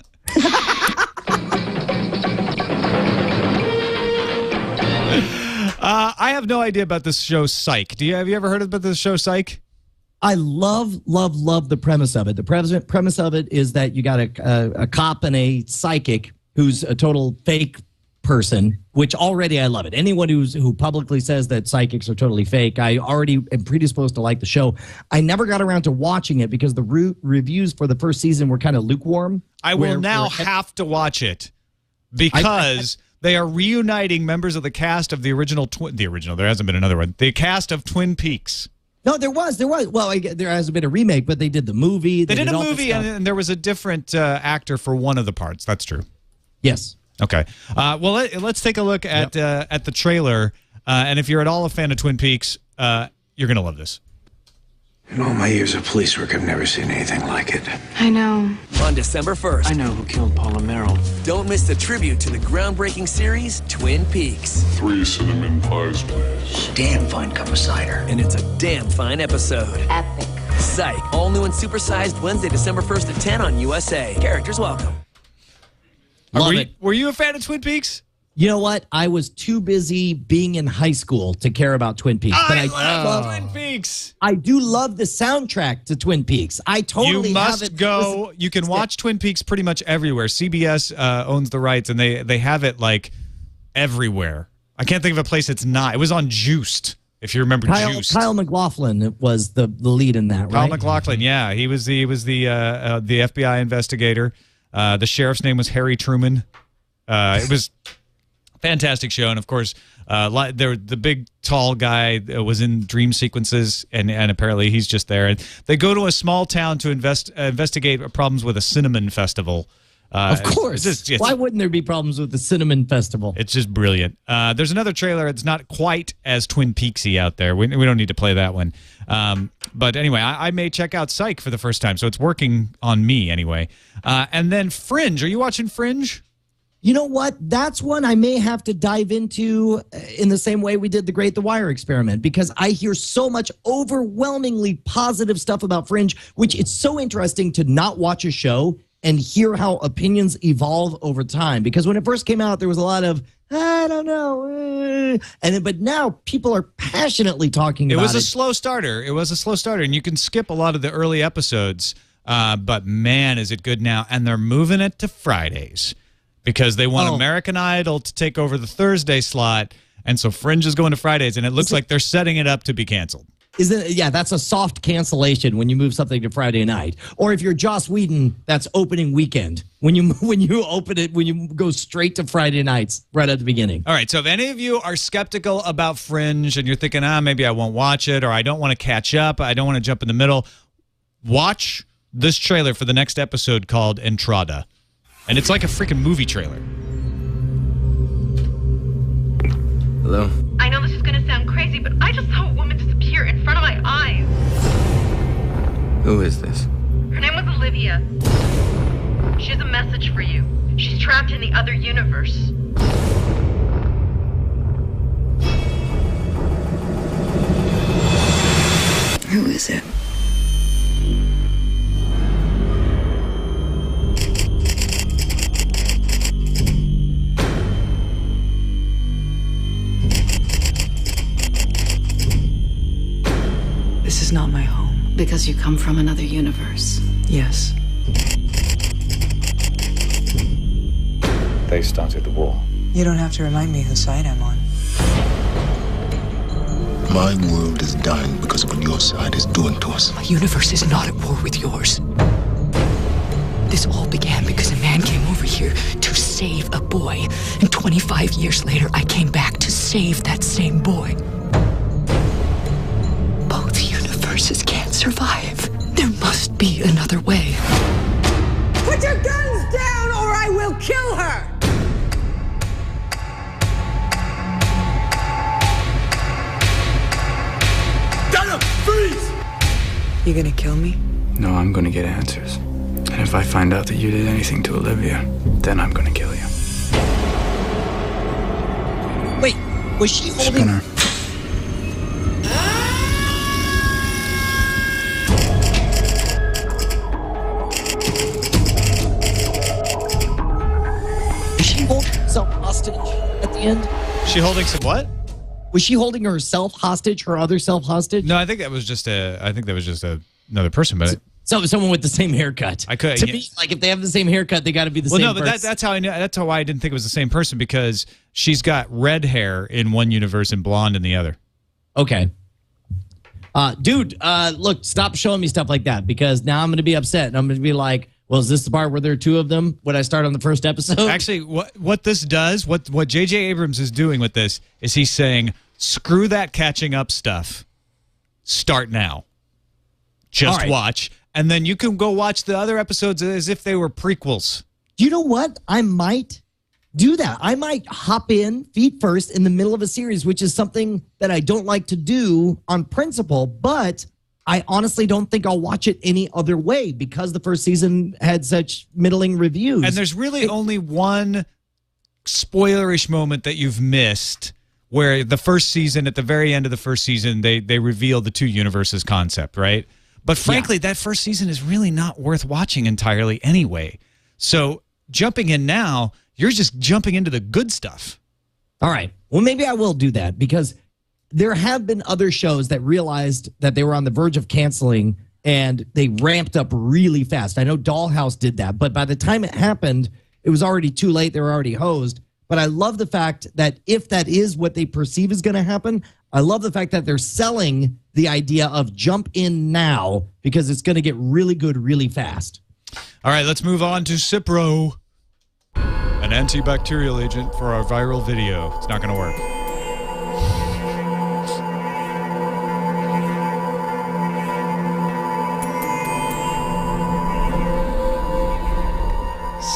D: I have no idea about this show Psych. Have you ever heard about this show Psych?
H: I love the premise of it. The premise of it is that you got a cop and a psychic who's a total fake person, which already I love it. Anyone who publicly says that psychics are totally fake, I already am predisposed to like the show. I never got around to watching it because the reviews for the first season were kind of lukewarm.
D: I will now have to watch it because they are reuniting members of the cast of the original. There hasn't been another one. The cast of Twin Peaks.
H: No, there was. Well, there hasn't been a remake, but they did the movie.
D: They did a movie, and there was a different actor for one of the parts. That's true.
H: Yes.
D: Okay. Well, let's take a look at the trailer. And if you're at all a fan of Twin Peaks, you're going to love this.
E: In all my years of police work, I've never seen anything like it.
F: I know.
K: On December 1st,
L: I know who killed Paula Merrill.
K: Don't miss the tribute to the groundbreaking series, Twin Peaks.
E: 3 cinnamon pies, please.
L: Damn fine cup of cider.
K: And it's a damn fine episode.
F: Epic.
K: Psych, all new and supersized Wednesday, December 1st at 10 on USA. Characters welcome.
H: Love it.
D: Were you a fan of Twin Peaks?
H: You know what? I was too busy being in high school to care about Twin Peaks. But
D: I love Twin Peaks.
H: I do love the soundtrack to Twin Peaks. I totally
D: You must
H: have it.
D: go. You can watch Twin Peaks pretty much everywhere. CBS owns the rights, and they have it like everywhere. I can't think of a place it's not. It was on Juiced, if you remember Juiced.
H: Kyle MacLachlan was the lead in that, right?
D: Kyle MacLachlan, yeah. He was the FBI investigator. The sheriff's name was Harry Truman. It was fantastic show, and of course, the big tall guy was in dream sequences, and apparently he's just there. And they go to a small town to investigate problems with a cinnamon festival.
H: Of course. Why wouldn't there be problems with the Cinnamon Festival?
D: It's just brilliant. There's another trailer. It's not quite as Twin Peaksy out there. We don't need to play that one. But anyway, I may check out Psych for the first time, so it's working on me anyway. And then Fringe. Are you watching Fringe?
H: You know what? That's one I may have to dive into in the same way we did the Great The Wire experiment, because I hear so much overwhelmingly positive stuff about Fringe, which it's so interesting to not watch a show and hear how opinions evolve over time. Because when it first came out, there was a lot of, I don't know. But now people are passionately talking about it.
D: It was a slow starter. And you can skip a lot of the early episodes. But man, is it good now. And they're moving it to Fridays because they want American Idol to take over the Thursday slot. And so Fringe is going to Fridays, and it looks like they're setting it up to be canceled.
H: Yeah, that's a soft cancellation when you move something to Friday night. Or if you're Joss Whedon, that's opening weekend. When you open it, when you go straight to Friday nights right at the beginning.
D: All right, so if any of you are skeptical about Fringe and you're thinking, maybe I won't watch it, or I don't want to catch up, I don't want to jump in the middle, watch this trailer for the next episode called Entrada. And it's like a freaking movie trailer.
I: Hello?
F: I know this is going to sound crazy, but I just saw a woman disappear in front of my eyes.
I: Who is this?
F: Her name was Olivia. She has a message for you. She's trapped in the other universe.
M: is it? This is not my home.
N: Because you come from another universe.
M: Yes.
O: They started the war.
M: You don't have to remind me whose side I'm on.
E: My world is dying because of what your side is doing to us.
M: My universe is not at war with yours. This all began because a man came over here to save a boy. And 25 years later, I came back to save that same boy. Both universes can't survive. There must be another way.
P: Put your guns down or I will kill her!
M: Freeze! You gonna kill me?
O: No, I'm gonna get answers. And if I find out that you did anything to Olivia, then I'm gonna kill you.
H: Wait, was she holding...
O: Spinner.
H: Was she holding herself hostage at the end?
D: She holding some what?
H: Was she holding herself hostage, her other self hostage?
D: No, I think that was just another person, but
H: So someone with the same haircut.
D: I could
H: to me, like if they have the same haircut, they got to be the same.
D: Well, no, but
H: person.
D: that's how I know. That's how I didn't think it was the same person, because she's got red hair in one universe and blonde in the other.
H: Okay. Dude, look, stop showing me stuff like that, because now I'm going to be upset and I'm going to be like, well, is this the part where there are two of them when I start on the first episode?
D: Actually, what this does, what J.J. Abrams is doing with this is he's saying, screw that catching up stuff. Start now. Just
H: right.
D: watch. And then you can go watch the other episodes as if they were prequels.
H: You know what? I might do that. I might hop in feet first in the middle of a series, which is something that I don't like to do on principle, but I honestly don't think I'll watch it any other way because the first season had such middling reviews.
D: And there's really only one spoilerish moment that you've missed, where the first season, at the very end of the first season, they reveal the two universes concept, right? But frankly, that first season is really not worth watching entirely anyway. So jumping in now, you're just jumping into the good stuff.
H: All right. Well, maybe I will do that, because there have been other shows that realized that they were on the verge of canceling and they ramped up really fast. I know Dollhouse did that, but by the time it happened, it was already too late. They were already hosed. But I love the fact that if that is what they perceive is going to happen, I love the fact that they're selling the idea of jump in now, because it's going to get really good really fast.
D: All right, let's move on to Cipro, an antibacterial agent for our viral video. It's not going to work.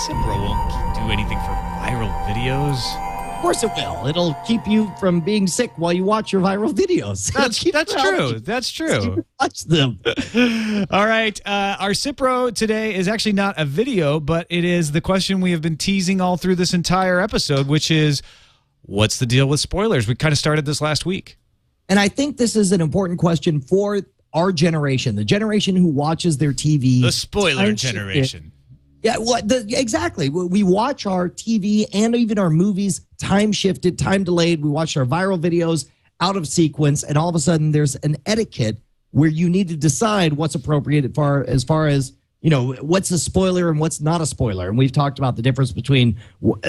D: Cipro won't do anything for viral videos.
H: Of course it will. It'll keep you from being sick while you watch your viral videos.
D: That's true. That's true.
H: Watch them.
D: All right. Our Cipro today is actually not a video, but it is the question we have been teasing all through this entire episode, which is, what's the deal with spoilers? We kind of started this last week.
H: And I think this is an important question for our generation, the generation who watches their TV.
D: The spoiler generation.
H: Yeah, exactly. We watch our TV and even our movies time shifted, time delayed. We watch our viral videos out of sequence, and all of a sudden there's an etiquette where you need to decide what's appropriate as far as, you know, what's a spoiler and what's not a spoiler. And we've talked about the difference between,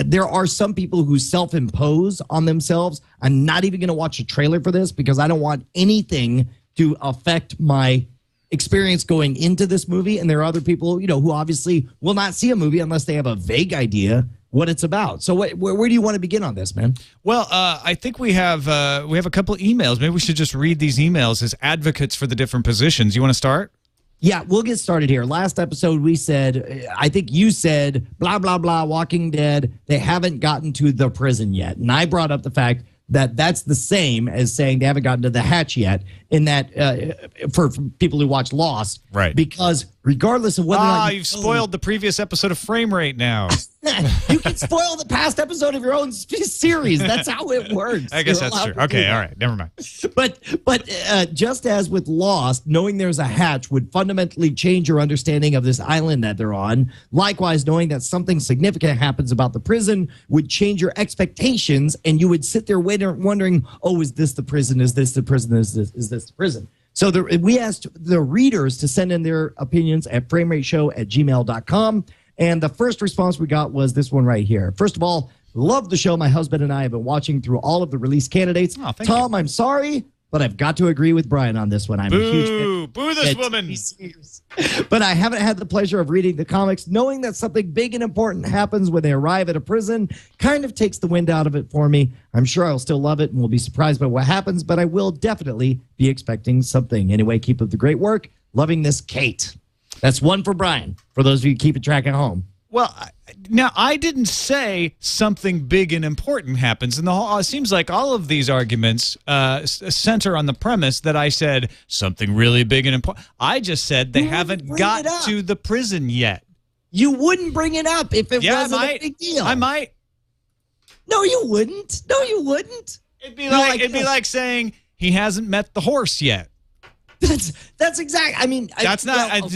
H: there are some people who self-impose on themselves, I'm not even going to watch a trailer for this because I don't want anything to affect my experience going into this movie. And there are other people, you know, who obviously will not see a movie unless they have a vague idea what it's about. So where do you want to begin on this, man?
D: Well, I think we have a couple of emails. Maybe we should just read these emails as advocates for the different positions. You want to start?
H: Yeah, we'll get started here. Last episode, we said, I think you said, blah, blah, blah, Walking Dead, they haven't gotten to the prison yet. And I brought up the fact that that's the same as saying they haven't gotten to the hatch yet, in that for people who watch Lost,
D: right?
H: Because regardless of whether or not
D: you've spoiled the previous episode of Frame Rate now.
H: You can spoil the past episode of your own series. That's how it works.
D: I guess
H: You're
D: that's
H: allowed
D: true.
H: to do
D: Okay,
H: that.
D: all right, never mind.
H: But just as with Lost, knowing there's a hatch would fundamentally change your understanding of this island that they're on. Likewise, knowing that something significant happens about the prison would change your expectations, and you would sit there wondering, oh, is this the prison? Is this the prison? Is this the prison? So we asked the readers to send in their opinions at framerateshow@gmail.com. And the first response we got was this one right here. First of all, love the show. My husband and I have been watching through all of the release candidates.
D: Oh,
H: Tom, I'm sorry, but I've got to agree with Brian on this one. I'm a huge fan.
D: Boo this woman.
H: But I haven't had the pleasure of reading the comics. Knowing that something big and important happens when they arrive at a prison kind of takes the wind out of it for me. I'm sure I'll still love it and will be surprised by what happens, but I will definitely be expecting something. Anyway, keep up the great work. Loving this, Kate. That's one for Brian, for those of you keeping track at home.
D: Well, now I didn't say something big and important happens, and it seems like all of these arguments center on the premise that I said something really big and important. I just said they haven't got to the prison yet.
H: You wouldn't bring it up if it wasn't a big deal.
D: I might.
H: No, you wouldn't. No, you wouldn't.
D: It'd be like saying he hasn't met the horse yet.
H: That's exact. I mean,
D: that's not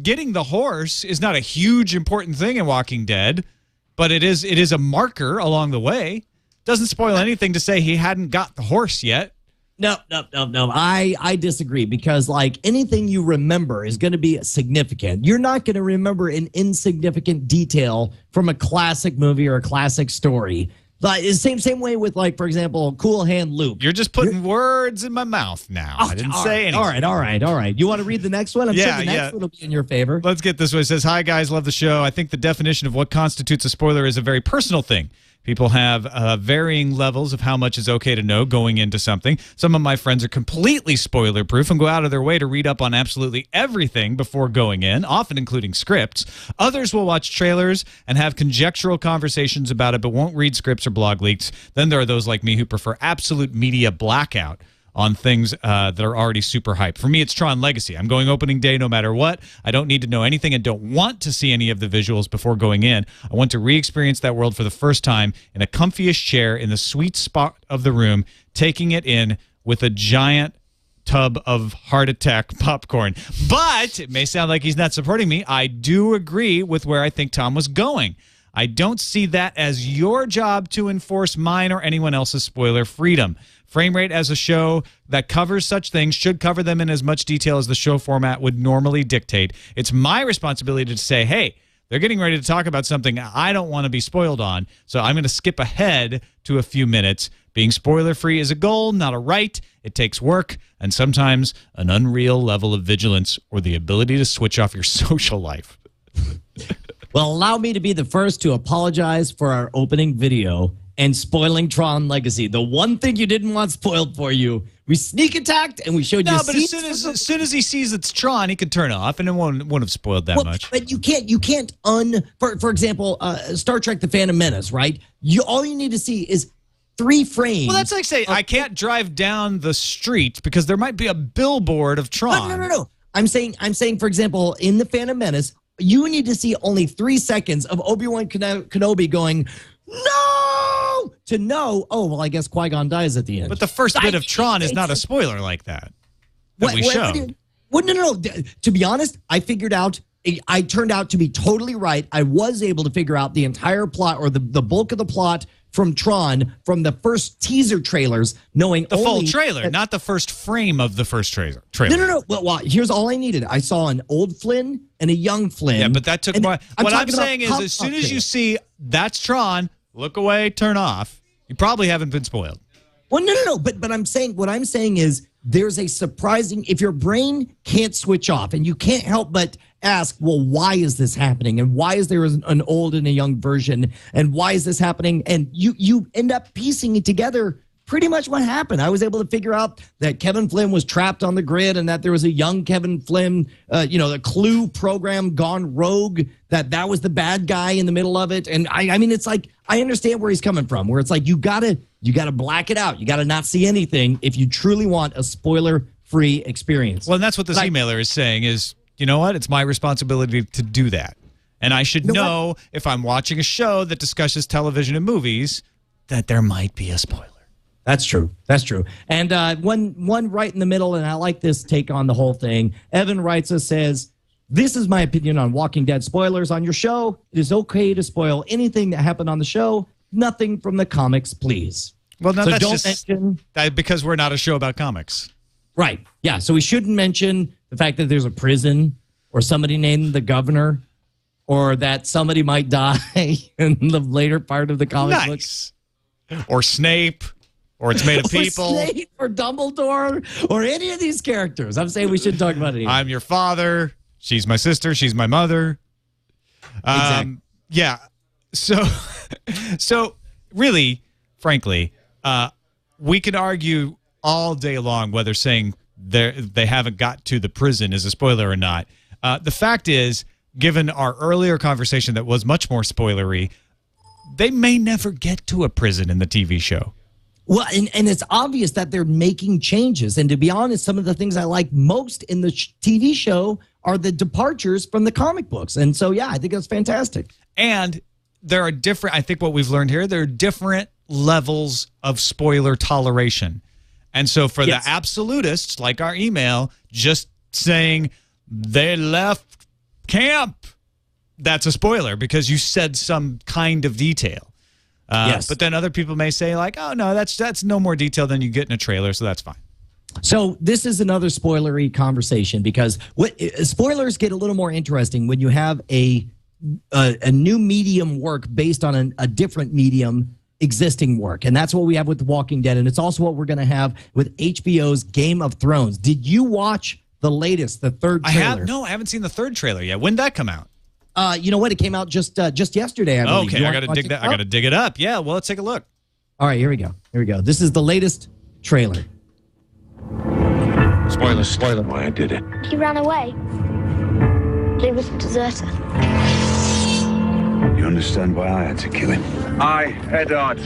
D: getting the horse is not a huge important thing in Walking Dead, but it is a marker along the way. Doesn't spoil anything to say he hadn't got the horse yet.
H: No. I disagree, because like anything you remember is going to be significant. You're not going to remember an insignificant detail from a classic movie or a classic story. Like same way with, like, for example, Cool Hand Luke.
D: You're just putting words in my mouth now. I didn't say anything.
H: All right. You want to read the next one? I'm sure the next one will be in your favor.
D: Let's get this one. It says, "Hi guys, love the show. I think the definition of what constitutes a spoiler is a very personal thing. People have varying levels of how much is okay to know going into something. Some of my friends are completely spoiler-proof and go out of their way to read up on absolutely everything before going in, often including scripts. Others will watch trailers and have conjectural conversations about it but won't read scripts or blog leaks. Then there are those like me who prefer absolute media blackout on things that are already super hyped. For me, it's Tron Legacy. I'm going opening day no matter what. I don't need to know anything and don't want to see any of the visuals before going in. I want to re-experience that world for the first time in a comfyish chair in the sweet spot of the room, taking it in with a giant tub of heart attack popcorn." But it may sound like he's not supporting me. I do agree with where I think Tom was going. I don't see that as your job to enforce mine or anyone else's spoiler freedom. Frame Rate, as a show that covers such things, should cover them in as much detail as the show format would normally dictate. It's my responsibility to say, hey, they're getting ready to talk about something I don't want to be spoiled on, so I'm going to skip ahead to a few minutes. Being spoiler-free is a goal, not a right. It takes work and sometimes an unreal level of vigilance or the ability to switch off your social life.
H: Well, allow me to be the first to apologize for our opening video and spoiling Tron Legacy. The one thing you didn't want spoiled for you. We sneak attacked and we showed you.
D: No, but as soon as he sees it's Tron, he can turn off, and it won't have spoiled that much.
H: But you can't for example, Star Trek: The Phantom Menace, right? All you need to see is 3 frames.
D: Well, that's like saying I can't drive down the street because there might be a billboard of Tron.
H: No. I'm saying, for example, in The Phantom Menace, you need to see only 3 seconds of Obi-Wan Kenobi going, "No!" to know, oh, well, I guess Qui-Gon dies at the end.
D: But the first bit of Tron is not a spoiler like that we showed.
H: No. To be honest, I turned out to be totally right. I was able to figure out the entire plot, or the bulk of the plot from Tron from the first teaser trailers, knowing
D: the full trailer, not the first frame of the first trailer.
H: No. Well, here's all I needed. I saw an old Flynn and a young Flynn.
D: Yeah, but that took more. What I'm saying is, as soon as you see that's Tron, look away, turn off. You probably haven't been spoiled.
H: Well, no. But what I'm saying is, there's a surprising, if your brain can't switch off and you can't help but ask, well, why is this happening? And why is there an old and a young version? And why is this happening? And you end up piecing it together pretty much what happened. I was able to figure out that Kevin Flynn was trapped on the grid and that there was a young Kevin Flynn, the Clue program gone rogue, that was the bad guy in the middle of it. And I mean, it's like, I understand where he's coming from, where it's like, you gotta black it out. You gotta not see anything if you truly want a spoiler-free experience.
D: Well, and that's what this emailer is saying is, you know what? It's my responsibility to do that. And I should know if I'm watching a show that discusses television and movies that there might be a spoiler.
H: That's true. That's true. And one right in the middle, and I like this take on the whole thing. Evan writes us, says, this is my opinion on Walking Dead spoilers on your show. It is okay to spoil anything that happened on the show. Nothing from the comics, please.
D: Well, no,
H: so
D: that's
H: don't
D: just
H: mention
D: because we're not a show about comics.
H: Right. Yeah. So we shouldn't mention the fact that there's a prison or somebody named the governor or that somebody might die in the later part of the comic books.
D: Or Snape, or it's made of people.
H: Or Snape, or Dumbledore, or any of these characters. I'm saying we shouldn't talk about it either.
D: I'm your father. She's my sister. She's my mother.
H: Exactly.
D: Yeah. So really, frankly, we can argue all day long whether saying they haven't got to the prison is a spoiler or not. The fact is, given our earlier conversation that was much more spoilery, they may never get to a prison in the TV show.
H: Well, and it's obvious that they're making changes. And to be honest, some of the things I like most in the TV show are the departures from the comic books. And so, yeah, I think that's fantastic.
D: And there are different, I think what we've learned here, there are different levels of spoiler toleration. And so for the absolutists, like our email, just saying they left camp, that's a spoiler because you said some kind of detail. But then other people may say like, oh, no, that's no more detail than you get in a trailer, so that's fine.
H: So this is another spoilery conversation because spoilers get a little more interesting when you have a new medium work based on a different medium existing work. And that's what we have with The Walking Dead. And it's also what we're going to have with HBO's Game of Thrones. Did you watch the latest, the third trailer?
D: I haven't seen the third trailer yet. When did that come out?
H: You know what? It came out just yesterday, I believe.
D: Okay, I got to dig it up. Yeah, well, let's take a look.
H: All right, here we go. This is the latest trailer.
E: Spoiler. Why I did it.
Q: He ran away. He was a deserter.
E: You understand why I had to kill him?
R: I, Eddard,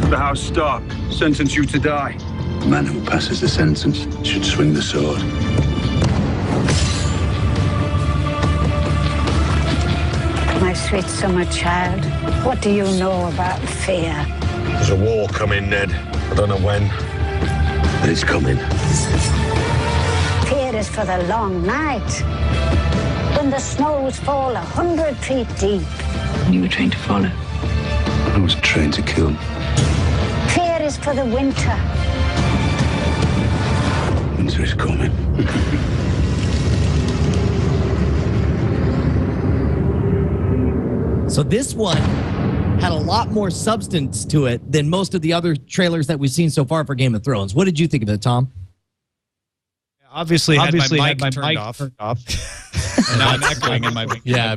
R: the House Stark, sentence you to die.
E: The man who passes the sentence should swing the sword.
S: My sweet summer child, what do you know about fear?
T: There's a war coming, Ned. I don't know when.
E: But it's coming.
S: Fear is for the long night, when the snows fall 100 feet deep.
N: You were trained to follow.
E: I was trained to kill.
S: Fear is for the winter.
E: Winter is coming.
H: So this one had a lot more substance to it than most of the other trailers that we've seen so far for Game of Thrones. What did you think of it, Tom?
D: Obviously had my mic turned off. And now I'm echoing in my mic.
I: Yeah,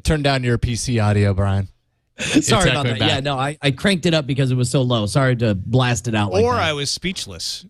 I: turn down your PC audio, Brian.
H: Sorry about that. Back. Yeah, no, I cranked it up because it was so low. Sorry to blast it out like that.
D: Or I was speechless.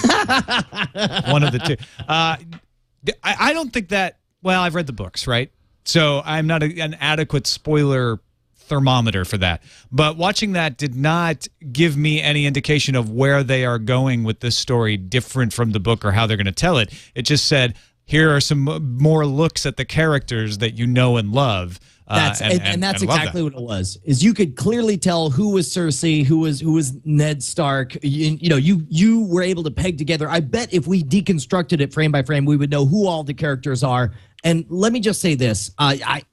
D: One of the two. I don't think that, well, I've read the books, right? So I'm not an adequate spoiler thermometer for that. But watching that did not give me any indication of where they are going with this story different from the book or how they're going to tell it. It just said, here are some more looks at the characters that you know and love.
H: That's exactly what it was. Is you could clearly tell who was Cersei, who was Ned Stark. You were able to peg together. I bet if we deconstructed it frame by frame, we would know who all the characters are. And let me just say this: I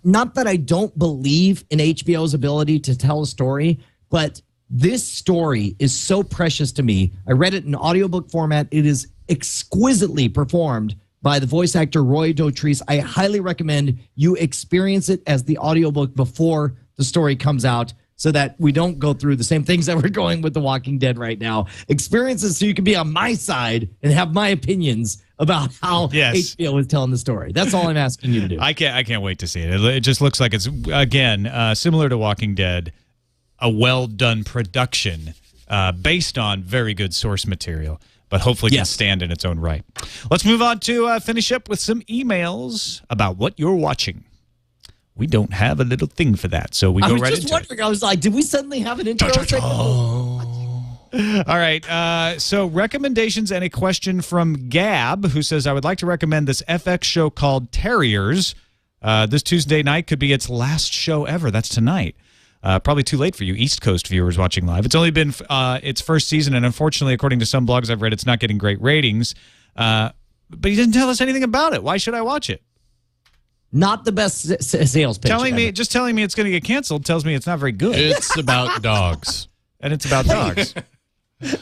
H: not that I don't believe in HBO's ability to tell a story, but this story is so precious to me. I read it in audiobook format. It is exquisitely performed by the voice actor Roy Dotrice. I highly recommend you experience it as the audiobook before the story comes out so that we don't go through the same things that we're going with The Walking Dead right now. Experience it so you can be on my side and have my opinions about how HBO is telling the story. That's all I'm asking you to do.
D: I can't wait to see it. It just looks like it's, again, similar to Walking Dead, a well-done production based on very good source material, but hopefully can stand in its own right. Let's move on to finish up with some emails about what you're watching. We don't have a little thing for that, so we go right into it.
H: I was just wondering. I was like, did we suddenly have an intro?
D: All right. So recommendations and a question from Gab, who says, I would like to recommend this FX show called Terriers. This Tuesday night could be its last show ever. That's tonight. Probably too late for you East Coast viewers watching live. It's only been its first season, and unfortunately, according to some blogs I've read, it's not getting great ratings. But he didn't tell us anything about it. Why should I watch it?
H: Not the best sales pitch.
D: Just telling me it's going to get canceled tells me it's not very good.
I: It's about dogs.
D: And it's about dogs.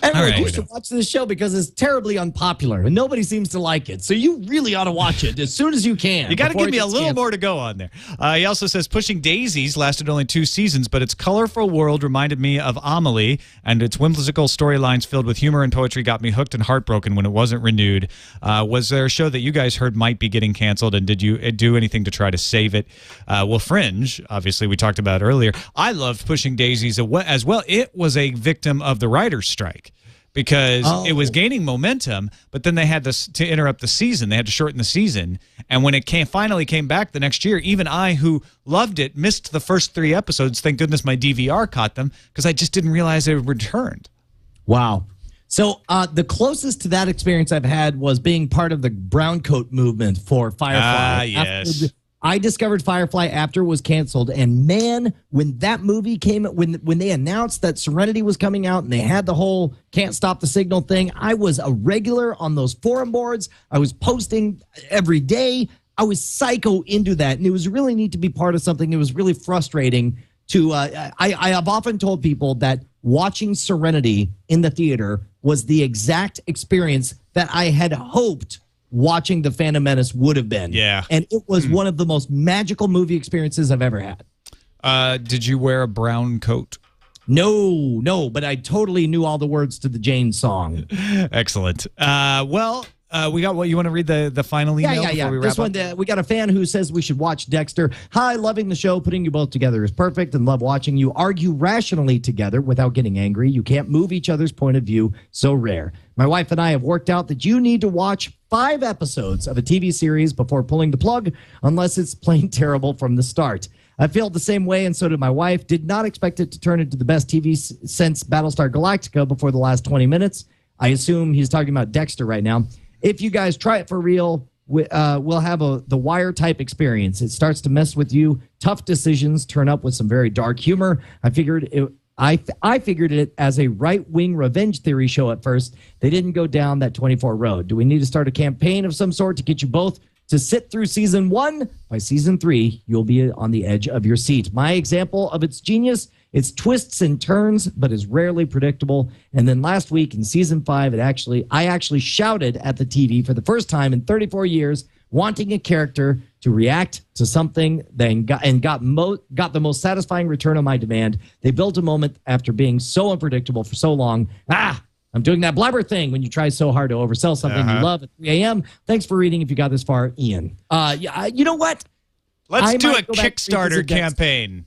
H: Everyone, you should watch this show because it's terribly unpopular and nobody seems to like it. So you really ought to watch it as soon as you can.
D: You got to give me a little more to go on there. He also says Pushing Daisies lasted only 2 seasons, but its colorful world reminded me of Amelie, and its whimsical storylines filled with humor and poetry got me hooked and heartbroken when it wasn't renewed. Was there a show that you guys heard might be getting canceled, and did you do anything to try to save it? Well, Fringe, obviously, we talked about earlier. I loved Pushing Daisies as well. It was a victim of the writer's strike, because it was gaining momentum, but then they had to interrupt the season. They had to shorten the season. And when it finally came back the next year, even I, who loved it, missed the first 3 episodes. Thank goodness my DVR caught them, because I just didn't realize it returned.
H: Wow. So the closest to that experience I've had was being part of the brown coat movement for Firefly.
D: Yes.
H: I discovered Firefly after it was canceled, and man, when that movie came, when they announced that Serenity was coming out and they had the whole Can't Stop the Signal thing, I was a regular on those forum boards. I was posting every day. I was psycho into that, and it was really neat to be part of something. It was really frustrating to. I have often told people that watching Serenity in the theater was the exact experience that I had hoped watching The Phantom Menace would have been.
D: Yeah.
H: And it was one of the most magical movie experiences I've ever had.
D: Did you wear a brown coat?
H: No, but I totally knew all the words to the Jane song.
D: Excellent. We got what you want to read the final email before we wrap up?
H: We got a fan who says we should watch Dexter. Hi, loving the show. Putting you both together is perfect and love watching you argue rationally together without getting angry. You can't move each other's point of view. So rare. My wife and I have worked out that you need to watch 5 episodes of a TV series before pulling the plug, unless it's plain terrible from the start. I felt the same way, and so did my wife. Did not expect it to turn into the best TV since Battlestar Galactica before the last 20 minutes. I assume he's talking about Dexter right now. If you guys try it for real, we'll have the Wire type experience. It starts to mess with you. Tough decisions turn up with some very dark humor. I figured it as a right-wing revenge theory show at first. They didn't go down that 24 road. Do we need to start a campaign of some sort to get you both to sit through season 1? By season 3, you'll be on the edge of your seat. My example of its genius, it's twists and turns, but is rarely predictable. And then last week in season 5, I actually shouted at the TV for the first time in 34 years, wanting a character to react to something, then got the most satisfying return on my demand. They built a moment after being so unpredictable for so long. I'm doing that blabber thing when you try so hard to oversell something you love at 3 a.m. Thanks for reading if you got this far, Ian. You know what?
D: Let's do a Kickstarter campaign.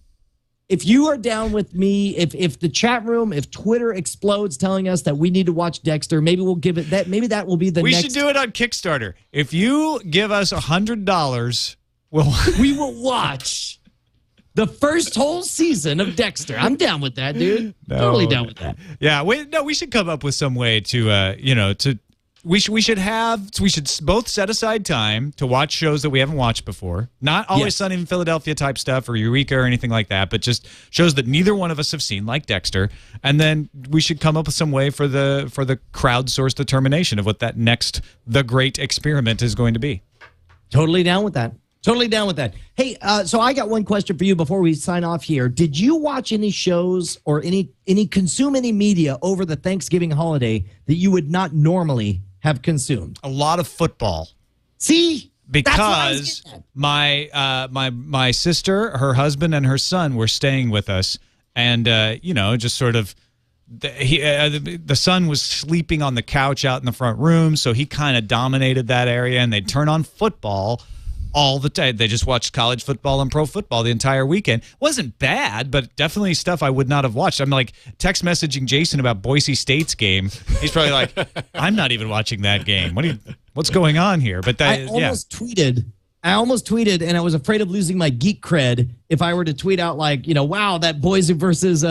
H: If you are down with me, if the chat room, if Twitter explodes telling us that we need to watch Dexter, maybe we'll give it that. Maybe that will be the next.
D: We should do it on Kickstarter. If you give us $100,
H: we will watch the first whole season of Dexter. I'm down with that, dude. Totally down with that.
D: Yeah, we should come up with some way to We should both set aside time to watch shows that we haven't watched before. Not Always Sunny in Philadelphia type stuff or Eureka or anything like that, but just shows that neither one of us have seen, like Dexter. And then we should come up with some way for the crowdsourced determination of what that next The Great Experiment is going to be.
H: Totally down with that. Totally down with that. Hey, so I got one question for you before we sign off here. Did you watch any shows or consume any media over the Thanksgiving holiday that you would not normally have consumed?
D: A lot of football.
H: See?
D: Because my sister, her husband, and her son were staying with us, and just sort of the son was sleeping on the couch out in the front room, so he kind of dominated that area, and they'd turn on football all the time. They just watched college football and pro football the entire weekend. Wasn't bad, but definitely stuff I would not have watched. I'm like text messaging Jason about Boise State's game. He's probably like, I'm not even watching that game. What's going on here? But
H: I almost tweeted I almost tweeted, and I was afraid of losing my geek cred if I were to tweet out like, wow, that Boise versus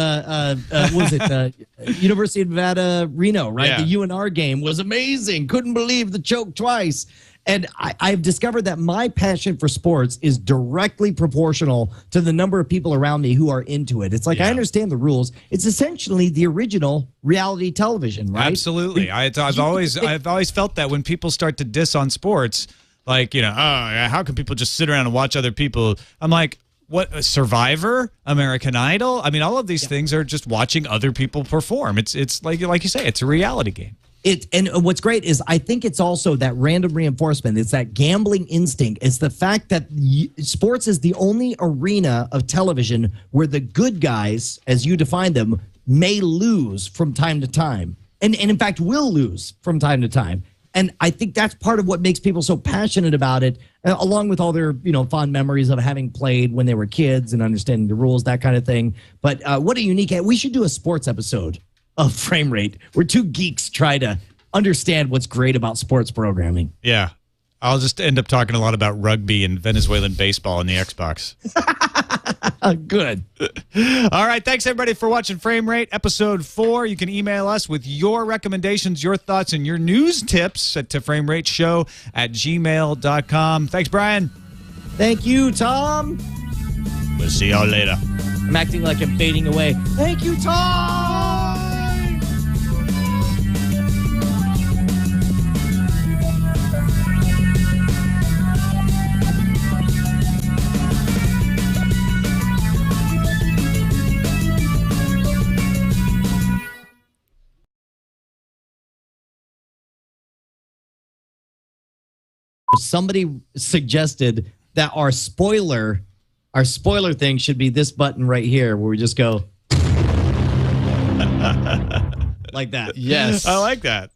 H: University of Nevada, Reno, right?
D: Yeah.
H: The UNR game was amazing. Couldn't believe the choke twice. And I've discovered that my passion for sports is directly proportional to the number of people around me who are into it. It's like, I understand the rules. It's essentially the original reality television, right?
D: Absolutely. I've always felt that when people start to diss on sports, like, how can people just sit around and watch other people? I'm like, what, Survivor, American Idol? I mean, all of these things are just watching other people perform. It's like you say, it's a reality game.
H: And what's great is I think it's also that random reinforcement. It's that gambling instinct. It's the fact that sports is the only arena of television where the good guys, as you define them, may lose from time to time. And in fact, will lose from time to time. And I think that's part of what makes people so passionate about it, along with all their fond memories of having played when they were kids and understanding the rules, that kind of thing. But what a unique – we should do a sports episode of Frame Rate where two geeks try to understand what's great about sports programming.
D: Yeah. I'll just end up talking a lot about rugby and Venezuelan baseball on the Xbox.
H: Good.
D: All right. Thanks, everybody, for watching Frame Rate, Episode 4. You can email us with your recommendations, your thoughts, and your news tips to framerateshow@gmail.com. Thanks, Brian.
H: Thank you, Tom.
D: We'll see y'all later.
H: I'm acting like I'm fading away. Thank you, Tom. Somebody suggested that our spoiler thing should be this button right here where we just go like that.
I: Yes.
D: I like that.